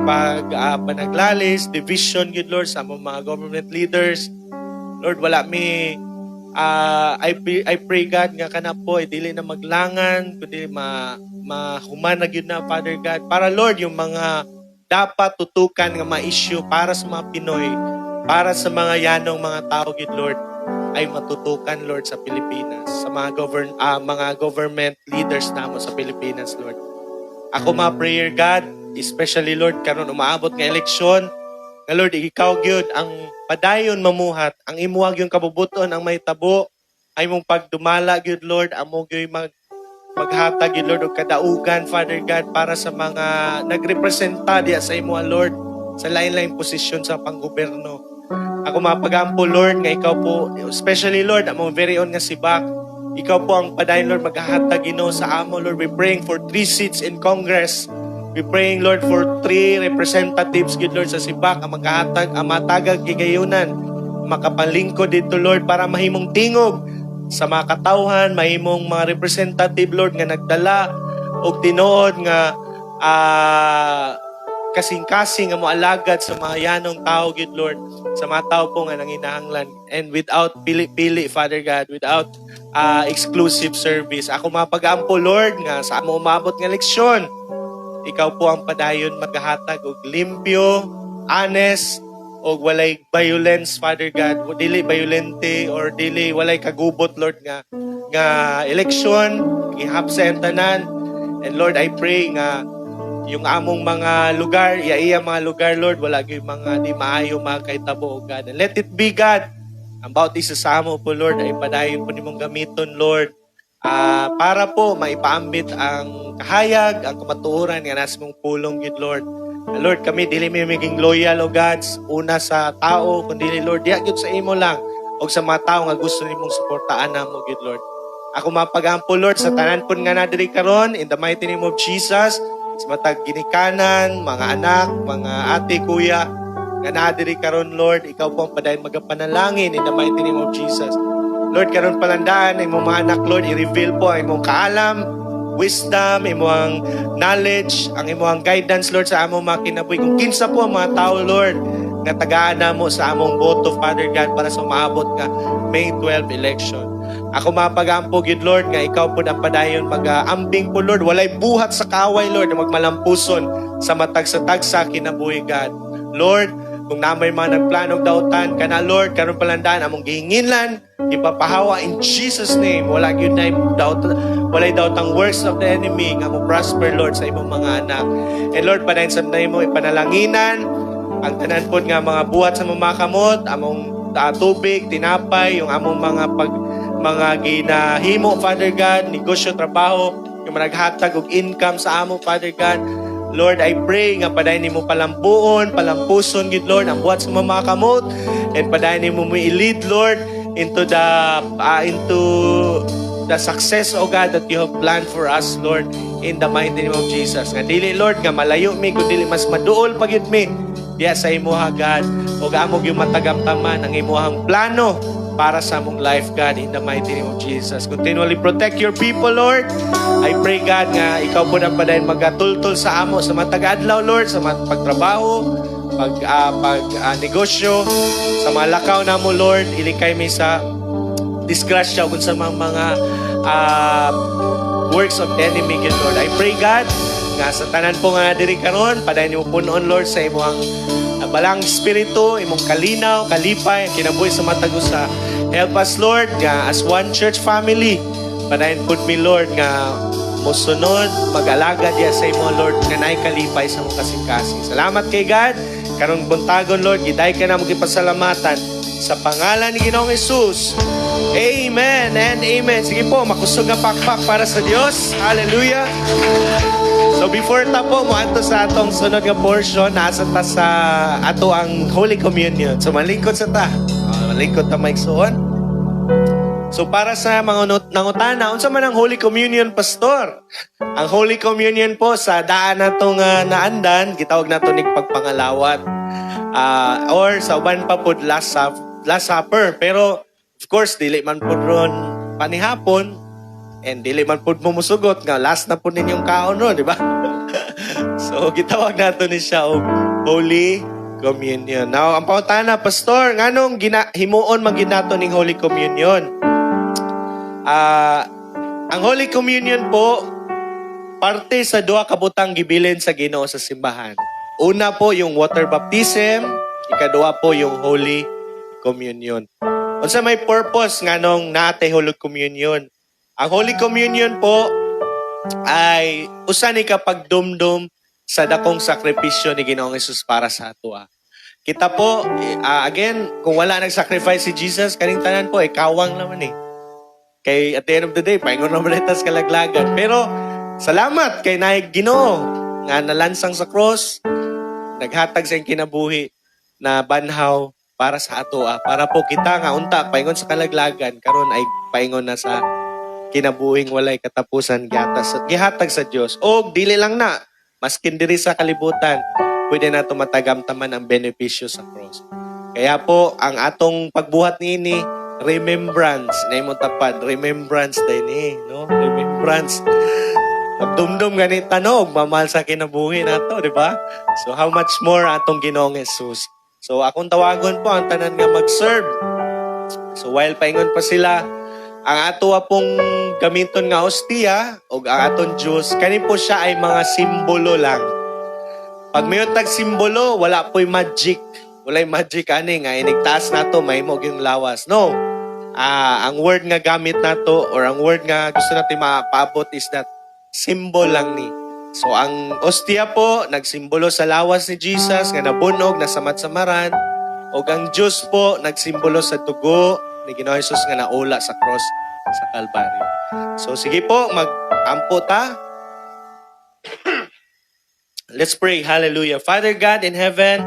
panaglalis, division gid Lord sa among mga government leaders. Lord, wala mi I pray God nga kana po dili na maglangan kundi mahuman na gyud na Father God para Lord yung mga dapat tutukan nga ma-issue para sa mga Pinoy, para sa mga yanong mga tao gid Lord ay matutukan Lord sa Pilipinas, sa mga government leaders namo sa Pilipinas Lord. Ako mga prayer God, especially Lord karon umaabot nga eleksyon, nga Lord ikaw gyud ang padayon mamuhat, ang imuhag yung kabubuton ang may tabo ay mong pagdumala gyud Lord, amo gyud maghatag gyud Lord og kadaugan Father God para sa mga nagrepresenta diya sa imo Lord sa lain-lain posisyon sa panggobyerno. Ako mapagampo Lord nga ikaw po, especially Lord amo very own nga sibak, ikaw po ang padayon Lord maghatag Ginoo sa amo Lord. We praying for 3 seats in Congress. We praying Lord for 3 representatives good Lord sa sibak ang maghatag ang matagag gigayunan makapalingkod dito Lord para mahimong tingog sa mga katawhan, mahimong mga representative Lord nga nagdala og tinuod nga kasing-kasing nga moalagad sa mga yanong tao gid Lord, sa mga tao po nga nanginahanglan and without pili-pili Father God, without exclusive service. Ako mapag-ampo Lord nga sa amo umabot nga leksyon, ikaw po ang padayon maghahatag og limpyo, honest, o walay violence, Father God, dili violente or dili walay kagubot, Lord, nga election, gihapsa ang tanan. And Lord, I pray nga yung among mga lugar, iya mga lugar, Lord, wala gyud mga di maayo mga kahitabo, God. And let it be, God, about isa sa amo po, Lord, ay padayon po nimong gamiton, Lord, para po maipaambit ang kahayag, ang kamatuoran nga nasa mong pulong, yun, Lord. Lord, kami dili may maging loyal, O God, una sa tao, kundi Lord, diya gyud sa imo lang, o sa mga tao nga gusto nimong suportaan namo, yun, Lord. Ako mapagampo, Lord, sa tanan po nga nadiri karon, in the mighty name of Jesus, sa matag ginikanan, mga anak, mga ate, kuya, nga nadiri karon, Lord, ikaw po ang padayon magapanalangin in the mighty name of Jesus. Lord, karon palandaan ang imong mga anak, Lord, i-reveal po ang imong kaalam, wisdom, imong knowledge, ang imong guidance, Lord, sa among mga kinabuhi. Kung kinsa po ang mga tao, Lord, nga tagaan na mo sa among boto, Father God, para sa maabot nga May 12 election. Ako mapagampo, good Lord, nga ikaw po ang padayon mag-ambing po, Lord. Walay buhat sa kaway, Lord, na magmalampuson sa matag-sa-tagsa kinabuhi, God. Lord, kung namay mga nagplanog dautan, kana Lord, karon palandaan, among gihinginlan, ipapahawa in Jesus' name. Wala yun na walay dautang works of the enemy, nga mo prosper, Lord, sa imong mga anak. And Lord, padayon sa mo, ipanalanginan, ang tanan po nga mga buhat sa mga kamot, among tubig, tinapay, yung among mga ginahimo, Father God, negosyo, trabaho, yung managhatag og income sa amo, Father God. Lord, I pray nga padayon nimo palampuon, palampuson, gid Lord, ang buhat sa mga kamot, and padayon nimo mo i-lead, Lord, into the success, O God, that you have planned for us, Lord, in the mighty name of Jesus. Nga dili, Lord, nga malayo mi, kung dili mas maduol pagid mi, diya sa imuha, God, o amog yung matagamtaman ang imuhang plano para sa among life, God, in the mighty name of Jesus. Continually protect your people, Lord. I pray, God, nga ikaw po na padayon magatultol sa amo sa matag-adlaw, Lord, sa pagtrabaho, negosyo, sa mga lakaw na mo, Lord, ilikay mi sa disgrasya kung sa mga works of the enemy, good Lord. I pray, God, nga sa tanan po nga diri karon, padayon mo punon, Lord, sa imong balang spirito, imong kalinaw, kalipay, kinabuhi sa matagusa. Help us, Lord, nga as one church family, padayon pud mi, Lord, nga musunod, mag-alaga diya sa imo, Lord, nga naay kalipay sa mong kasing-kasing. Salamat kay God, karong buntagon, Lord, giday ka na mo gipasalamatan sa pangalan ni Ginoong Jesus. Amen and amen. Sige po, makusog nga pakpak para sa Dios. Hallelujah. So before ta po mo ato sa atong sunod nga portion, nasa ta sa ato ang Holy Communion. So malingkod sa ta. Malingkod ta maigsuon. So para sa mga nangutana, unsa man ang Holy Communion, Pastor? Ang Holy Communion po sa daan natong naandan, gitawag nato ning pagpangalawat. Or sa uban pa pud last supper. Pero of course dili man pud ron panihapon. And dili man pud mo musugot nga last na pud ninyong kaon no, di ba? So gitawag nato ni siya og Holy Communion. Now, ang pangutana, Pastor, nganong himuon man gid nato ning Holy Communion? Ang Holy Communion po parte sa duha ka butang gibilin sa Ginoo sa simbahan. Una po yung water baptism, ikaduha po yung Holy Communion. Unsa may purpose nganong naate Holy Communion? Ang Holy Communion po ay usa ni kapagdumdum sa dakong sakripisyo ni Ginoong Hesus para sa ato. Kita po, again, kung wala nag-sacrifice si Jesus, kaning tanan po, kawang naman eh. Kay at the end of the day, paingon naman itas kalaglagan. Pero salamat kay naig Ginoo nga nalansang sa cross, naghatag sa kinabuhi na banhaw para sa ato. Para po kita nga unta, paingon sa kalaglagan, karon ay paingon na sa kinabuhing walay katapusan gihatag sa Dios. O dili lang na, maskin diri sa kalibutan, pwede na ito matagamtaman ang benepisyo sa cross. Kaya po, ang atong pagbuhat niini, remembrance, na imong tapad, remembrance din no? Remembrance. Dumdum ganit tanog, mamahal sa kinabuhi na to, di ba? So how much more atong Ginoong Jesus? So akong tawagon po ang tanan nga mag-serve. So while paingon pa sila, ang ato pong gamiton nga ostia o ang aton juice, kani po siya ay mga simbolo lang. Pag mayroon tag simbolo, wala po'y magic. walay magic ani nga inigtaas nato mahimo yung lawas. No. Ang word nga gamit nato or ang word nga gusto natin mapaabot is that symbol lang ni. So ang ostia po nagsimbolo sa lawas ni Jesus nga nabunog na samat-samaran, o ang juice po nagsimbolo sa dugo ni Ginoong Hesus nga naula sa cross sa Kalbaryo. So sige po, mag-ampo ta. Let's pray. Hallelujah. Father God in heaven,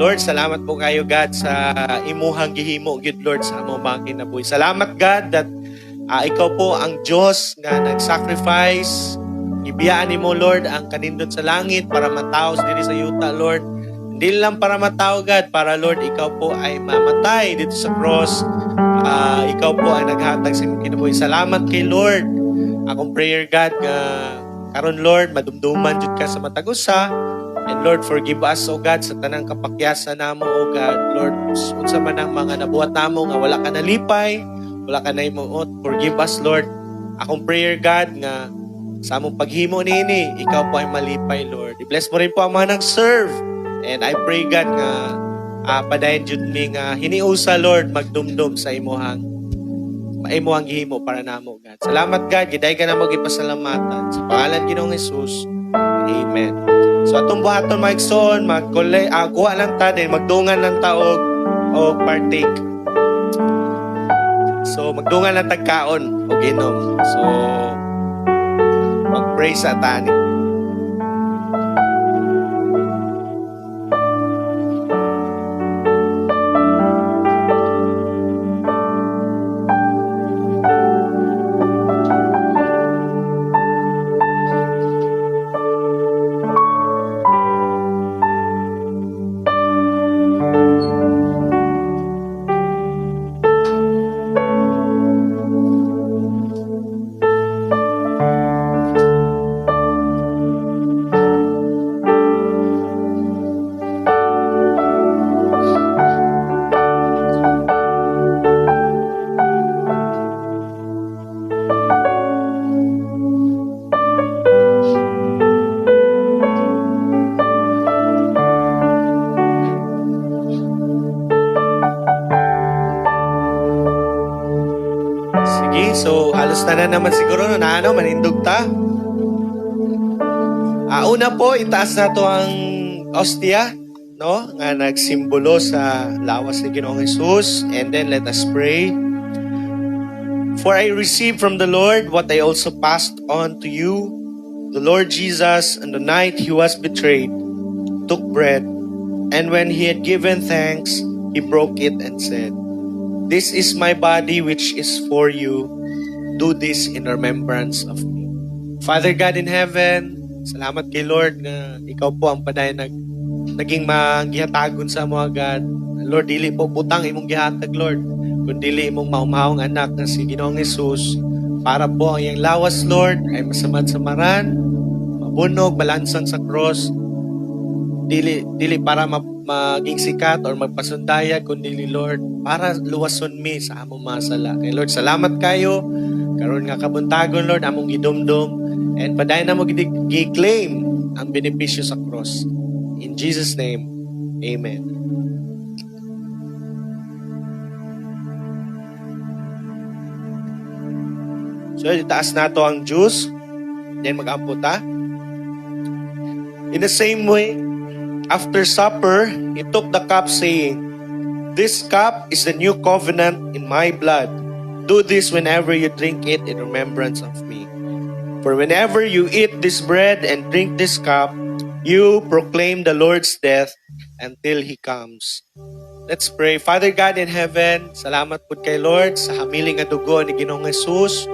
Lord, salamat po kayo, God, sa imuhang gihimo, good Lord, sa among mga kinabuhi. Salamat, God, that ikaw po ang Diyos nga nag-sacrifice. Ibiyaan ni mo, Lord, ang kanindot sa langit para mataos diri sa yuta, Lord. Hindi lang para matao, God, para, Lord, ikaw po ay mamatay dito sa cross. Ikaw po ay naghatag sa imong kinabuhi. Salamat kay Lord. Akong prayer, God, karon Lord, madumduman jud ka sa matag usa. And Lord, forgive us, O God, sa tanang kapakyasan namo, O God. Lord, unsa man ang mga nabuhat namo nga wala ka nalipay, wala ka na imuot. Forgive us, Lord. Akong prayer, God, nga sa among paghimo niini, ikaw po ay malipay, Lord. I-bless mo rin po ang mga nag-serve. And I pray, God, nga padayon jud mi nga hiniusa, Lord, magdumdum sa imuhang gihimo para namo, God. Salamat, God. Giday ka na mo gipasalamatan. Sa pangalan Ginoong Hesus. Amen. So atong buhaton maigsoon, kuha lang ta din, magdungan lang ta og partake. So magdungan lang tagkaon og inom. So mag-pray sa tani. So, halos na naman siguro na manindog ta. Una po, itaas na to ang ostia, no? Nga nagsimbolo sa lawas ni Ginoong Hesus. And then let us pray. For I received from the Lord what I also passed on to you. The Lord Jesus, on the night he was betrayed, took bread, and when he had given thanks, he broke it and said, "This is my body which is for you. Do this in remembrance of me." Father God in heaven, salamat kay Lord na ikaw po ang padayon naging manggihatagon sa mga God. Lord, dili po butang imong gihatag, Lord, kundi imong maumahong anak na si Ginoong Hesus para po ang iyang lawas, Lord, ay masamad-samaran, mabunog, balansang sa cross. Dili para maging sikat or magpasundaya, kundi Lord, para luwason mi sa among mga sala. Kay Lord, salamat kayo. Karon nga kabuntagon, Lord, among gidumdum and padayon na mo gi-claim ang benepisyo sa cross. In Jesus' name, Amen. So, itaas na to ang juice. Then mag-ampo ta. In the same way, after supper, he took the cup saying, "This cup is the new covenant in my blood. Do this whenever you drink it in remembrance of me. For whenever you eat this bread and drink this cup, you proclaim the Lord's death until He comes." Let's pray. Father God in heaven, salamat po kay Lord sa hamiling nga dugo ni Ginoong Hesus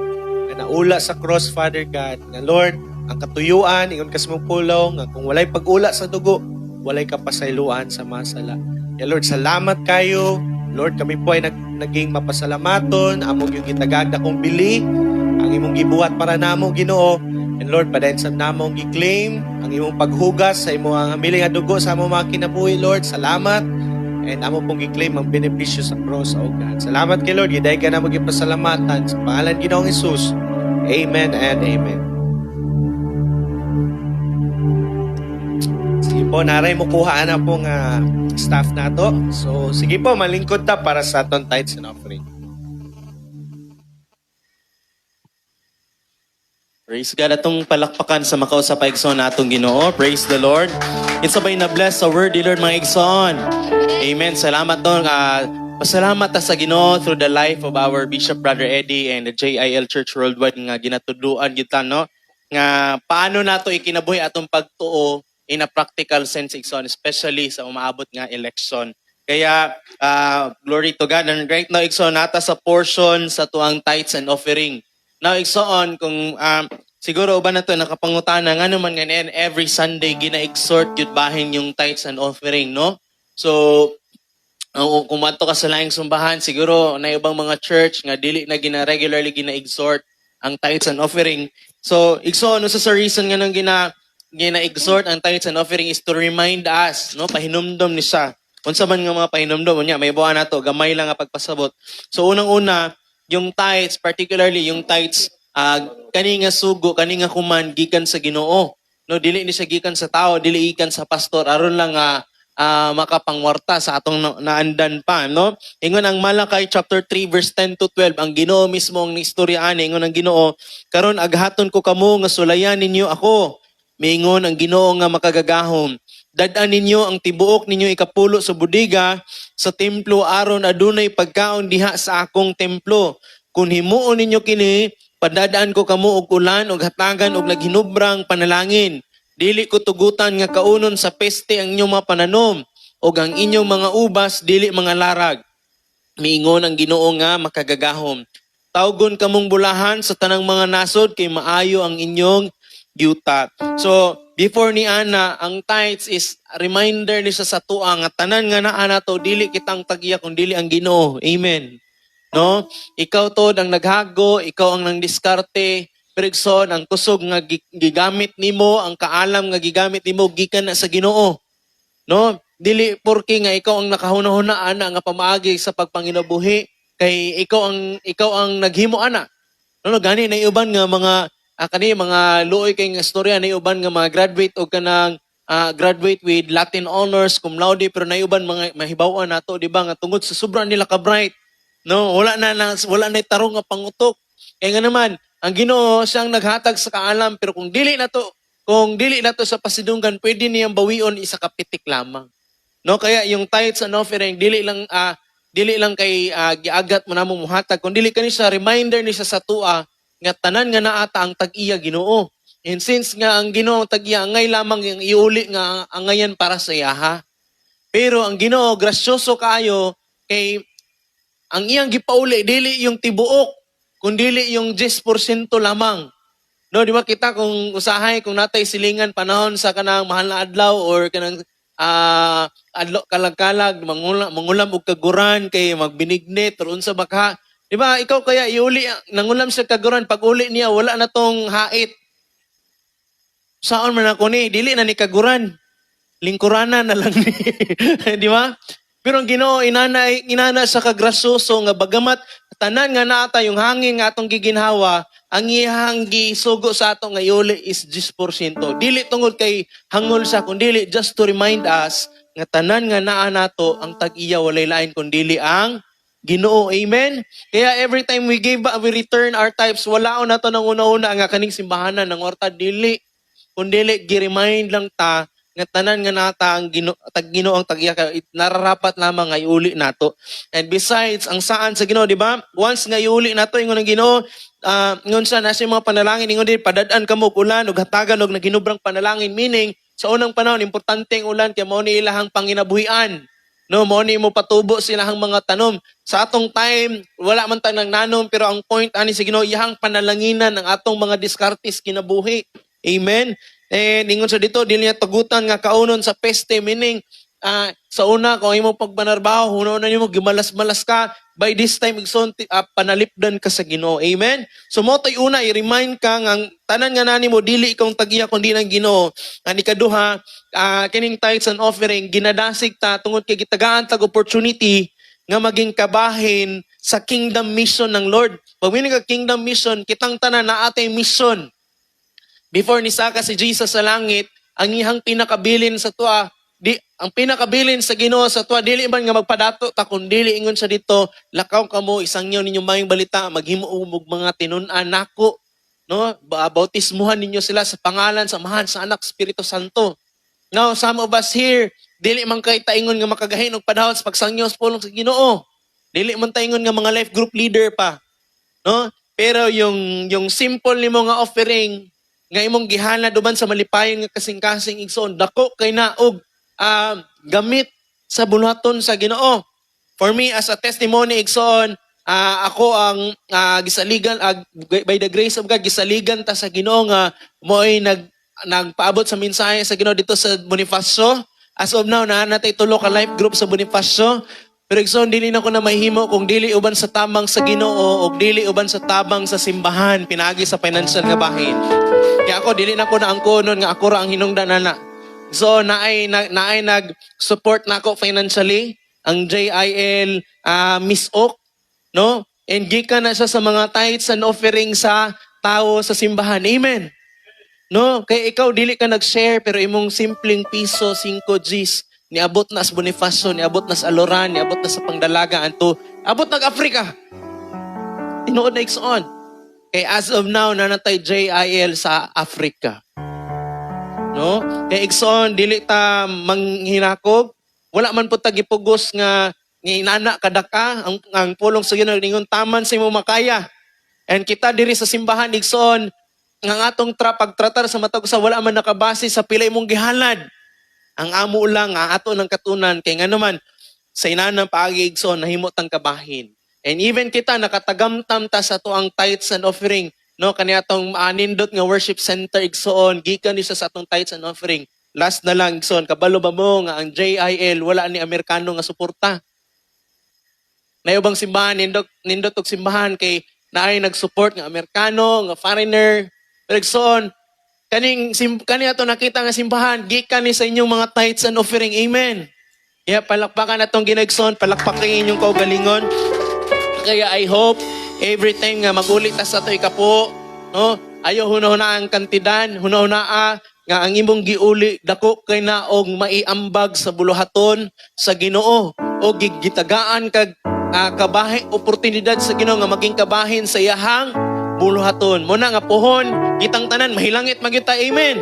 na naula sa cross, Father God. Na Lord, ang katuyuan, ingon kas mong pulong, nga kung walay pag-ula sa dugo, walay kapasayloan sa masala. Ya Lord, salamat kayo. Lord, kami po ay naging mapasalamaton, among yung gitagagda kong bili, ang imong gibuhat para namo, Ginoo. And Lord, padayon sa namong gi-claim, ang imong paghugas sa imong hamiling nga dugo sa among mga kinabuhi, Lord. Salamat. And amo pong gi-claim ang benepisyo sa cross, O God. Salamat kay Lord, giday ka na magipasalamatan sa pangalan Ginoong Hesus. Amen and amen. Sige po, naray mo kuhaan na pong staff nato. So, sige po, malingkod ta para sa atong tithes and offering. Praise God. Atong palakpakan sa makaw sa paigsoon na atong Ginoo. Praise the Lord. It's sabay na bless sa word, Lord, mga igsoon. Amen. Salamat doon. Pasalamat ta sa Ginoo through the life of our Bishop Brother Eddie and the JIL Church Worldwide nga ginatuduan kita, no? Nga paano nato ikinabuhi atong pagtuo in a practical sense, igsoon, especially sa umaabot nga election. Kaya, glory to God. And right now, igsoon, nata sa portion sa tuang tithes and offering. Now, igsoon, kung siguro ba na ito nakapangutana, nga naman ganyan, every Sunday, gina-exhort yun bahin yung tithes and offering, no? So, kung mato ka sa laing sumbahan, siguro na ibang mga church nga dili na regularly gina-exhort ang tithes and offering. So, igsoon, sa reason nga nang gina-exhort ang tithes and offering is to remind us, no? Pahinumdom ni siya. Kung sa man nga mga pahinumdom, niya, may buwan na to, gamay lang nga pagpasabot. So, unang-una, yung tithes, particularly yung tithes, kani nga sugo, kani nga kuman, gikan sa Ginoo. No, dili ni siya gikan sa tao, dili gikan sa pastor, aron lang makapangwarta sa atong naandan pa, no? Ingon ang Malakay chapter 3 verse 10 to 12, ang Ginoo mismo ang istorya ani, ingon ang Ginoo, karon aghaton ko kamo nga sulayan ninyo ako. Miingon ang Ginoo nga makagagahom. Dad-an ninyo ang tibuok ninyo ikapulo sa budiga sa templo aron adunay pagkaon diha sa akong templo. Kung himuon ninyo kini, padadaan ko kamo og ulan og hatagan og naghinubrang panalangin. Dili ko tugutan nga kaunon sa peste ang inyong mga pananom og ang inyong mga ubas dili mga larag. Miingon ang Ginoo nga makagagahom. Tawgon kamong bulahan sa tanang mga nasod kay maayo ang inyong yuta. So, before ni Ana, ang tithes is a reminder ni sa tuwa nga tanan nga naa nato dili kitang tagiya kun dili ang Ginoo. Amen. No? Ikaw to ang naghago, ikaw ang nang diskarte, pero igsoon ang kusog nga gigamit nimo, ang kaalam nga gigamit nimo gikan na sa Ginoo. No? Dili porke nga ikaw ang nakahuna-huna ana nga pamaagi sa pagpanginabuhi kay ikaw ang naghimo ana. No, gani na iuban nga mga mga luoy kay nga istorya na iuban nga mga graduate o kanang graduate with Latin honors cum laude pero na iuban mga mahibaw-an nato di ba nga tungod sa sobrang nila ka bright, no, wala na tarong nga pangutok. Kaya nga naman ang Ginoo siyang naghatag sa kaalam pero kung dili na to sa pasidunggan pwede niyang bawion isa ka pitik lamang. No, kaya yung tithes and offering dili lang kay giagat mo namo muhatag kun dili kani sa reminder ni sa tuwa nga tanan nga naata ang tag-iya Ginoo. And since nga ang Ginoo tag-iya angay lamang yung iuli nga angayan para sa yaha. Pero ang Ginoo grasyoso kaayo kay ang iyang gipauli dili yung tibuok kundi yung 10% lamang. No, di ba kita kung usahay kung natay silingan panahon sa kanang mahal na adlaw or kanang adlaw kalag-kalag mangulam og kaguran kay magbinignit or unsa baka. Di ba, ikaw kaya iuli, nangulam sa kaguran, pag uli niya, wala na tong hait. Saan man ako ni? Dili na ni kaguran. Lingkuranan na lang ni. Di ba? Pero ang Ginoo, inana sa kagrasyoso nga bagamat tanan nga naata yung hangin nga atong giginhawa, ang iyang gisugo sa atong nga iuli is 10%. Dili tungod kay hangol sa kundili, just to remind us nga tanan nga naa nato ang tag-iya walay lain kundili ang Ginoo. Amen? Kaya every time we return our tithes, wala na to nang una-una nga kaning simbahanan ng orta dili. Kundili, gi-remind lang ta nga tanan nga nata ang Ginoo ang tag-iya nararapat lamang nga iuli nato. And besides, ang saan sa Ginoo, di ba? Once nga iuli nato ingon ang Ginoo, ngon sa nasa mga panalangin ingon di padad-an kamo ulan ug hatagan og naginubrang panalangin, meaning sa unang panahon importante ang ulan kay mao ni ilahang panginabuhian. No, mo ni mo patubo silahang mga tanom. Sa atong time, wala man tayong nanom, pero ang point ani sa Ginoo iyang panalanginan ang atong mga diskartes kinabuhi. Amen. Ingon sa dito dili niya tugutan nga kaunon sa peste, meaning sa una kung imo pagbanarbaho, una nimo gimalas-malas ka, by this time igsoon panalipdan ka sa Ginoo. Amen. So mo tay una i-remind ka nga tanan nga nani mo dili ikaw tagiya kundi ng Ginoo. Ani kaduha, kining tithes and offering ginadasig ta tungod kay gitagaan tag opportunity nga maging kabahin sa kingdom mission ng Lord. Pag ka kingdom mission, kitang tanan na atay mission. Before nisaka si Jesus sa langit, ang ihang pinakabilin sa tuwa, ang pinakabilin sa Ginoo sa tuwa dili man nga magpadato ta kun dili ingon sa dito, lakaw kamo isang inyo ninyo mayong balita, maghimo og mga tinun-an nako, no? Bautismuhan ninyo sila sa pangalan sa Amahan, sa Anak, Espiritu Santo. Now, some of us here, dili man kay taingon nga makagahin og padahon sa pagsangyo sa pulong sa Ginoo. Dili man taingon nga mga life group leader pa, no? Pero yung simple nimo nga offering nga imong gihanad uban sa malipayon nga kasing-kasing igsoon, dako kay na og gamit sa buluhaton sa Ginoo. For me as a testimony igsoon, ako ang gisaligan by the grace of God gisaligan ta sa Ginoo nga mo'y nagpaabot sa mensahe sa Ginoo dito sa Bonifacio. As of now na natay tulo ka life group sa Bonifacio. Pero igsoon dili na ko na mahimo kung dili uban sa tamang sa Ginoo o dili uban sa tabang sa simbahan pinagi sa financial nga bahin. Kaya ako dili na ko na angkonon nga ako ra ang hinungdan nana. So naay nag-support na ako financially ang JIL Miss Oak, no? And gikan na siya sa mga tithes and offering sa tao sa simbahan. Amen. No, kay ikaw dili ka nag-share pero imong simpleng piso 5 Gs niabot na sa Bonifacio, niabot na sa Aloran, niabot na sa Pangdalaga anto abot nag-Africa. Tinuod na igsoon. Kay as of now nanatay JIL sa Africa. No? Kay igsoon dili ta manghinakog, wala man pud ta gipugos nga inana kadaka ang pulong sa Ginoo ningon taman sa imong makaya. And kita diri sa simbahan igsoon nga atong pagtratar sa matag sa wala man nakabase sa pila imong gihalad. Ang amo lang nga ato ng katunan kay nga naman sa inanang paagi igsoon nahimo tang kabahin. And even kita nakatagamtam ta sa tuang tithes and offering, no, kani atong nindot nga worship center igsoon gikan ni sa atong tithes and offering. Last na lang igsoon kabalo ba mo nga ang JIL wala ni Amerikano nga suporta. Nayubang simbahan nindot og simbahan kay naay nag-support nga Amerikano, nga foreigner. Pero igsoon kani ato nakita nga simbahan gikan ni sa inyong mga tithes and offering. Amen. Kaya palakpakan atong ginagson, palakpakan inyong kaugalingon. Kaya I hope every time nga magulit ta sa to ikapo, no? Ayo hunahuna ang kantidad, hunahuna nga ang imong giuli dako kay na og maiambag sa buluhaton sa Ginoo o gitagaan kag kabahin oportunidad sa Ginoo nga maging kabahin sa iyahang buluhaton. Muna nga pohon, kitang tanan mahilangit magyuta. Amen.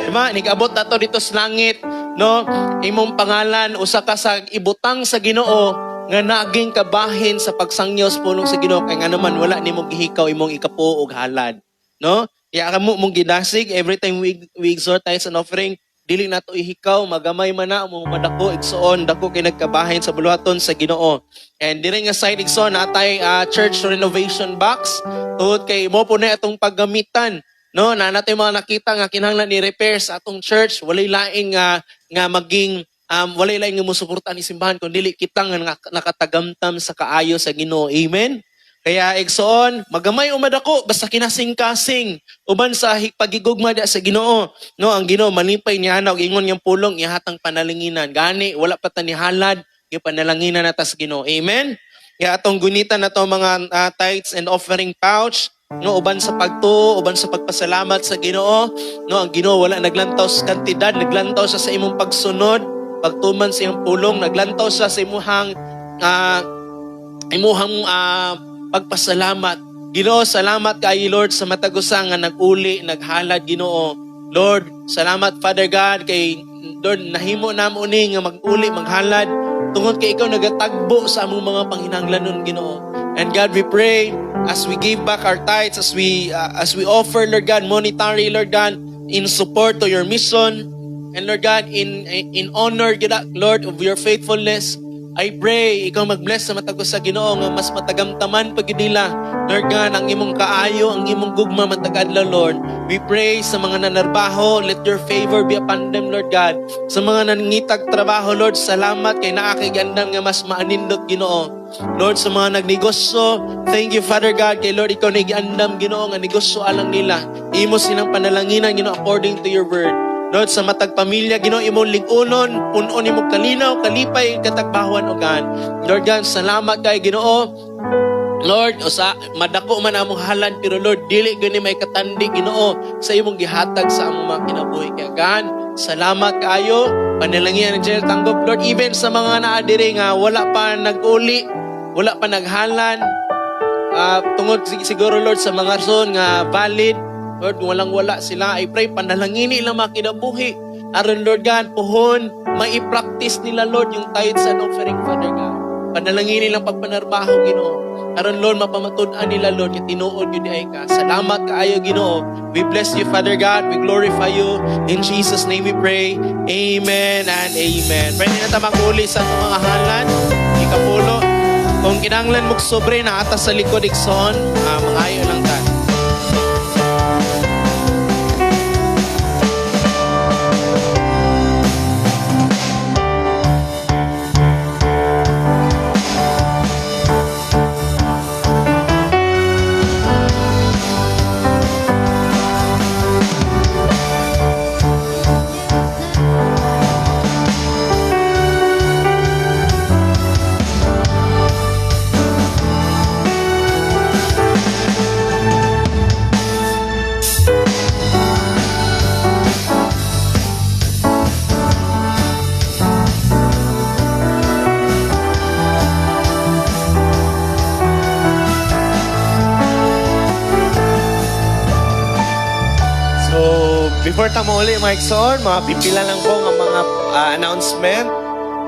Diba? Nigabot nato dito sa langit, no? Imong pangalan usa ka sa ibutang sa Ginoo nga naging kabahin sa pagsangyo sa pulong sa Ginoo kay nga naman wala nimo gihikaw imong ikapo og halad, no? Kaya kamo mong gidasig every time we exhort tithes and offering, dili nato ihikaw, magamay man na mo madako igsoon dako kay nagkabahin sa buluhaton sa Ginoo. And diri nga side igsoon natay church renovation box tungod kay mo po na atong paggamitan, no? Na natay mga nakita nga kinahanglan ni repair sa atong church, walay laing nga maging walay laing nga mosuporta ni simbahan kun dili kita nga nakatagamtam sa kaayo sa Ginoo. Amen. Kaya igsoon, magamay umadako basta kinasing-kasing uban sa pagigugma da sa Ginoo. No, ang Ginoo malipay niya og ingon niyang pulong ihatang panalanginan. Gani wala pa ta ni halad, yung panalanginan nata sa Ginoo. Amen. Kaya atong gunitan na to mga tithes and offering pouch, no, uban sa pagtuo, uban sa pagpasalamat sa Ginoo. No, ang Ginoo wala naglantaw sa kantidad, naglantaw siya sa imong pagsunod, pagtuman sa iyong pulong, naglantaw siya sa imuhang pagpasalamat. Ginoo, salamat kay Lord sa matagusa nga nag-uli, naghalad Ginoo. Lord, salamat Father God kay Lord nahimo namo ni nga mag-uli, maghalad tungod kay ikaw nagatagbo sa among mga panghinahanglanon Ginoo. And God, we pray as we give back our tithes, as we offer Lord God monetary Lord God in support to your mission, and Lord God in honor Lord of your faithfulness. I pray, ikaw mag-bless sa matagos sa Ginoo nga mas matagamtaman pag nila. Lord God, ang imong kaayo, ang imong gugma matagadlaw, Lord. We pray sa mga nanarbaho, let your favor be upon them, Lord God. Sa mga nangitag trabaho, Lord, salamat kay naakigandam nga mas maanindot, Ginoo. Lord, sa mga nagnegosyo, thank you, Father God, kay Lord, ikaw nagiandam, Ginoo, nga negosyo alang nila. Imo silang panalanginan, Ginoo, according to your word. Lord, sa matag pamilya, Ginoo, imong lig-unon, punon imong kalinaw, kalipay, katagbahuan o God. Lord God, salamat kay Ginoo. Lord, madako man among halan, pero Lord, dili gani may katandi, Ginoo, sa imong gihatag sa among mga kinabuhi. Kaya gan, salamat kaayo, panalangin ng General Tanggop, Lord, even sa mga naadiri nga wala pa nag-uli, wala pa naghalan, tungod siguro, Lord, sa mga rason nga valid, Lord, walang-wala sila, I pray, panalangin nila mga kinabuhi. Aron, Lord God, puhon, mai-practice nila, Lord, yung tithes and offering, Father God. Panalangin nilang pagpanarbaho, Ginoo. Aron, Lord, mapamatud-an nila, Lord, yung tinuod yun ay ka. Salamat kaayo, Ginoo. We bless you, Father God. We glorify you. In Jesus' name we pray. Amen and amen. Pwede na tamang uli sa itong mga halan. Ikapulo. Kung kinanglan mo sobre na atas sa likod, Ikson, mangayo lang ka. Before tamo uli, Mike Son, mga pipila lang po ng mga announcement.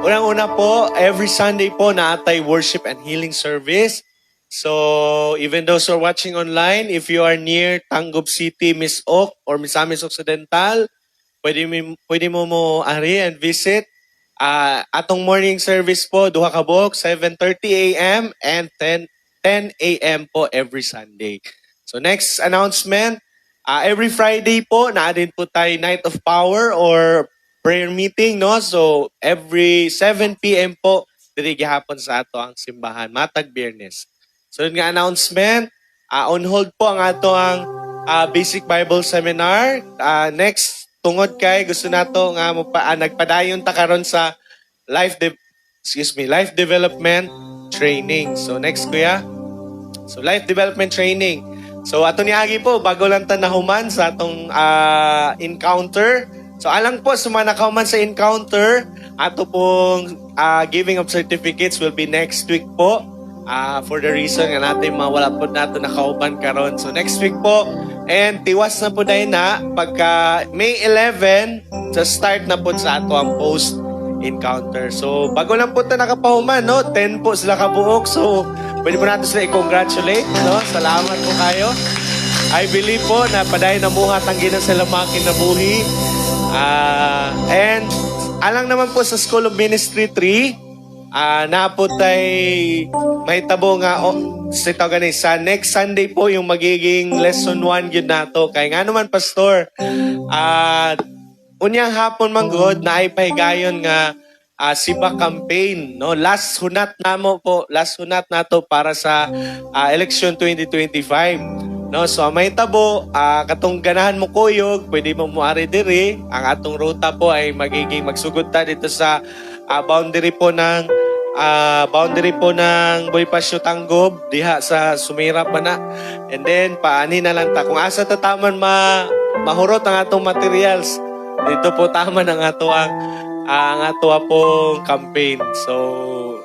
Unang-una po, every Sunday po naatay worship and healing service. So, even those who are watching online, if you are near Tanggop City, Miss Oak, or Misamis Occidental, pwede mo ari and visit. Atong morning service po, duha ka buok, 7:30 a.m. and 10 a.m. po every Sunday. So, next announcement, every Friday po, naadin po tayo Night of Power or prayer meeting, no? So, every 7 p.m. po, diri gihapon sa ato ang simbahan, matag Biyernes. So, yun nga announcement, on hold po ang ato ang Basic Bible Seminar. Next, tungod kay gusto nato nga nagpadayon ta karon sa life development training. So, next kuya. So, life development training. So ato niagi po bago lang ta nahuman sa atong encounter. So alang po sa mga nakahuman sa encounter, ato pong giving of certificates will be next week po. For the reason nga natin mawala po nato nakahuman karon. So next week po, and tiwas na po dahil na pagka May 11 sa start na po sa ato ang post encounter. So bago lang po ta nakapahuman, no? 10 po sila kabuok. So pwede po natin sila i-congratulate, no? Salamat po kayo. I believe po na paday na muhat ang ginang sila mga kinabuhi. And alang naman po sa School of Ministry 3, napo tay may tabo nga sa next Sunday po yung magiging lesson 1 yun nato. Kaya nga naman, Pastor, unyang hapon man God na ay pahigayon nga SIBA campaign, no? Last hunat nato para sa election 2025. No, so may tabo, katong ganahan mo kuyog, pwede mo muari diri. Ang atong ruta po ay magiging magsugod ta dito sa boundary po ng Bonifacio Tanggop diha sa Sumira pa na. And then paani na lang ta kung asa ta taman mahurot ang atong materials. Dito po tama ang ato ang ato pong campaign. So,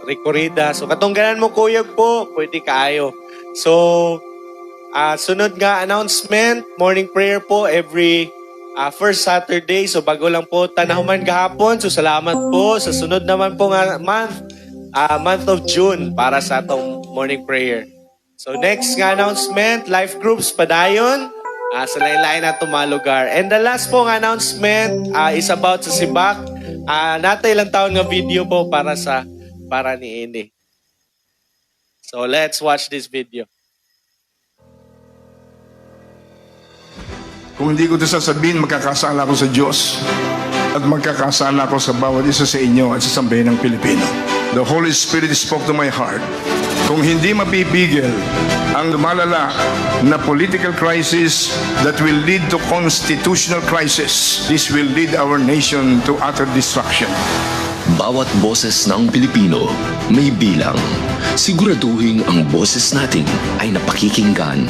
rekorida. So, katong ganan mo kuyog po, pwede kaayo. So, sunod nga announcement, morning prayer po every first Saturday. So, bago lang po tanahuman gahapon. So, salamat po. Sa sunod naman po nga month of June para sa atong morning prayer. So, next nga announcement, life groups padayon. Sa lain-lain na itong mga lugar. And the last pong announcement is about sa Sibak. Natay ilang taon nga video po para ni Indi. So let's watch this video. Kung hindi ko ito sasabihin, magkakasala ako sa Diyos at magkakasala ako sa bawat isa sa inyo at sa sambayan ng Pilipino. The Holy Spirit spoke to my heart. Kung hindi mapipigil ang malala na political crisis that will lead to constitutional crisis, this will lead our nation to utter destruction. bawat boses ng Pilipino may bilang. Siguraduhin ang boses natin ay napakikinggan.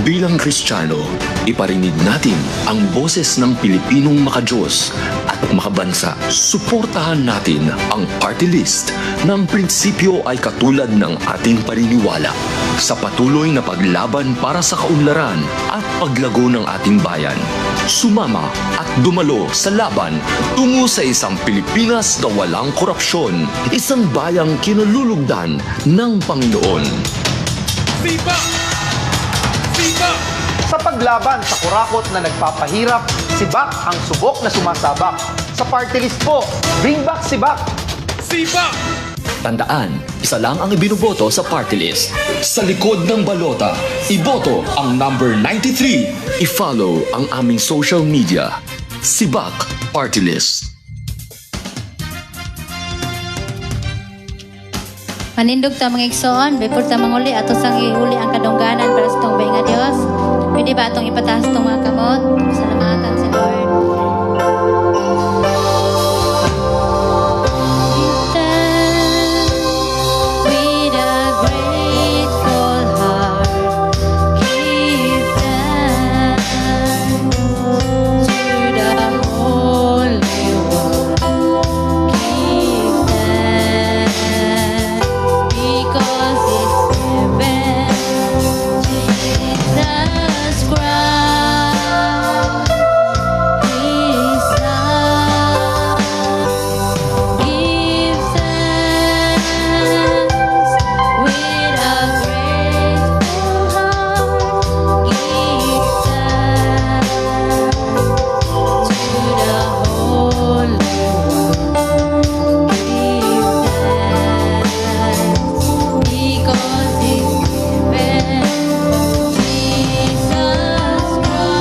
Bilang Kristiyano, iparinig natin ang boses ng Pilipinong makadiyos at makabansa. Suportahan natin ang party list ng prinsipyo ay katulad ng ating paniniwala sa patuloy na paglaban para sa kaunlaran at paglago ng ating bayan. Sumama at dumalo sa laban tungo sa isang Pilipinas na walang korupsyon, isang bayang kinululugdan ng Panginoon. Sa paglaban sa kurakot na nagpapahirap, si Bak ang subok na sumasabak. Sa party list po, bring back si Bak. Tandaan, isa lang ang ibinuboto sa party list. Sa likod ng balota, iboto ang number 93. I-follow ang aming social media. Sibak Party List. Manindog ta mga igsoon, before ta manguli, ato sang ihuli ang kadungganan para sa itong nga Diyos. Pwede ba atong ipataas itong mga kamot? Salamatan sa Lord. With a grateful heart, give thanks to the Holy One. Give thanks because it's heaven, Jesus Christ, His Son. Give thanks with a grateful heart. Give thanks to the Holy One. Give thanks because it's given Jesus Christ,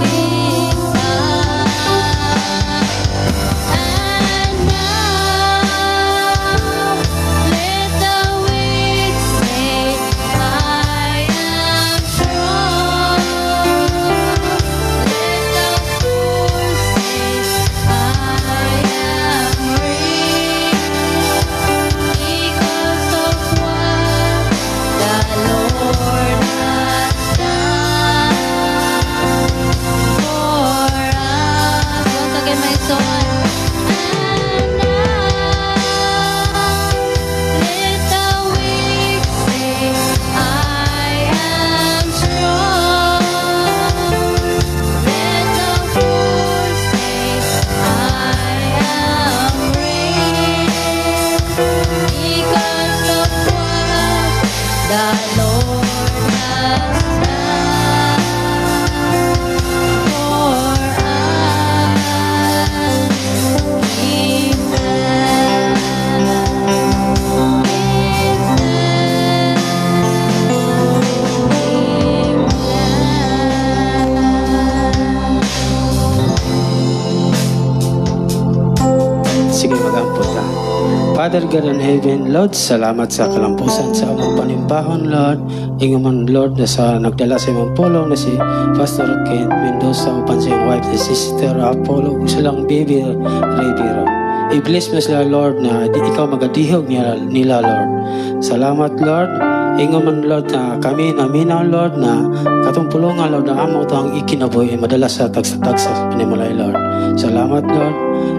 His Son. And now let the weak say, I am strong. Let the poor say, I am rich because of what the Lord has done for us. Once again, my son. And now let the weak say, I am strong. Let the poor say, I am rich because of what the Lord has done for us. Give thanks, Sige, mag-ampun ka. Father God in heaven, Lord, salamat sa kalampusan sa among panimbahon, Lord. Ingaman, Lord, na sa nagdala sa imong pulong na si Pastor Kent Mendoza upan sa iyong wife, si Sister Apollo, silang baby Rivero. I-bless mo sila, Lord, na ikaw magadihog nila, Lord. Salamat, Lord. Ingaman, Lord, na kami naminaw, Lord, na katong pulungan, Lord, na amo ito ang ikinaboy ay madala sa tagsa-tagsa sa panimulay, Lord. Salamat, Lord.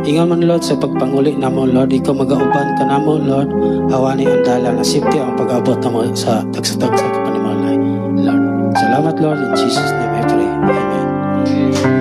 Ingaman, Lord, sa pagpanguli namo, Lord, ikaw mag-auban ka namo, Lord. Hawani ang dala na safety ang pag-abot namo sa tagsa-tagsa sa panimulay, Lord. Salamat, Lord. In Jesus' name I pray. Amen.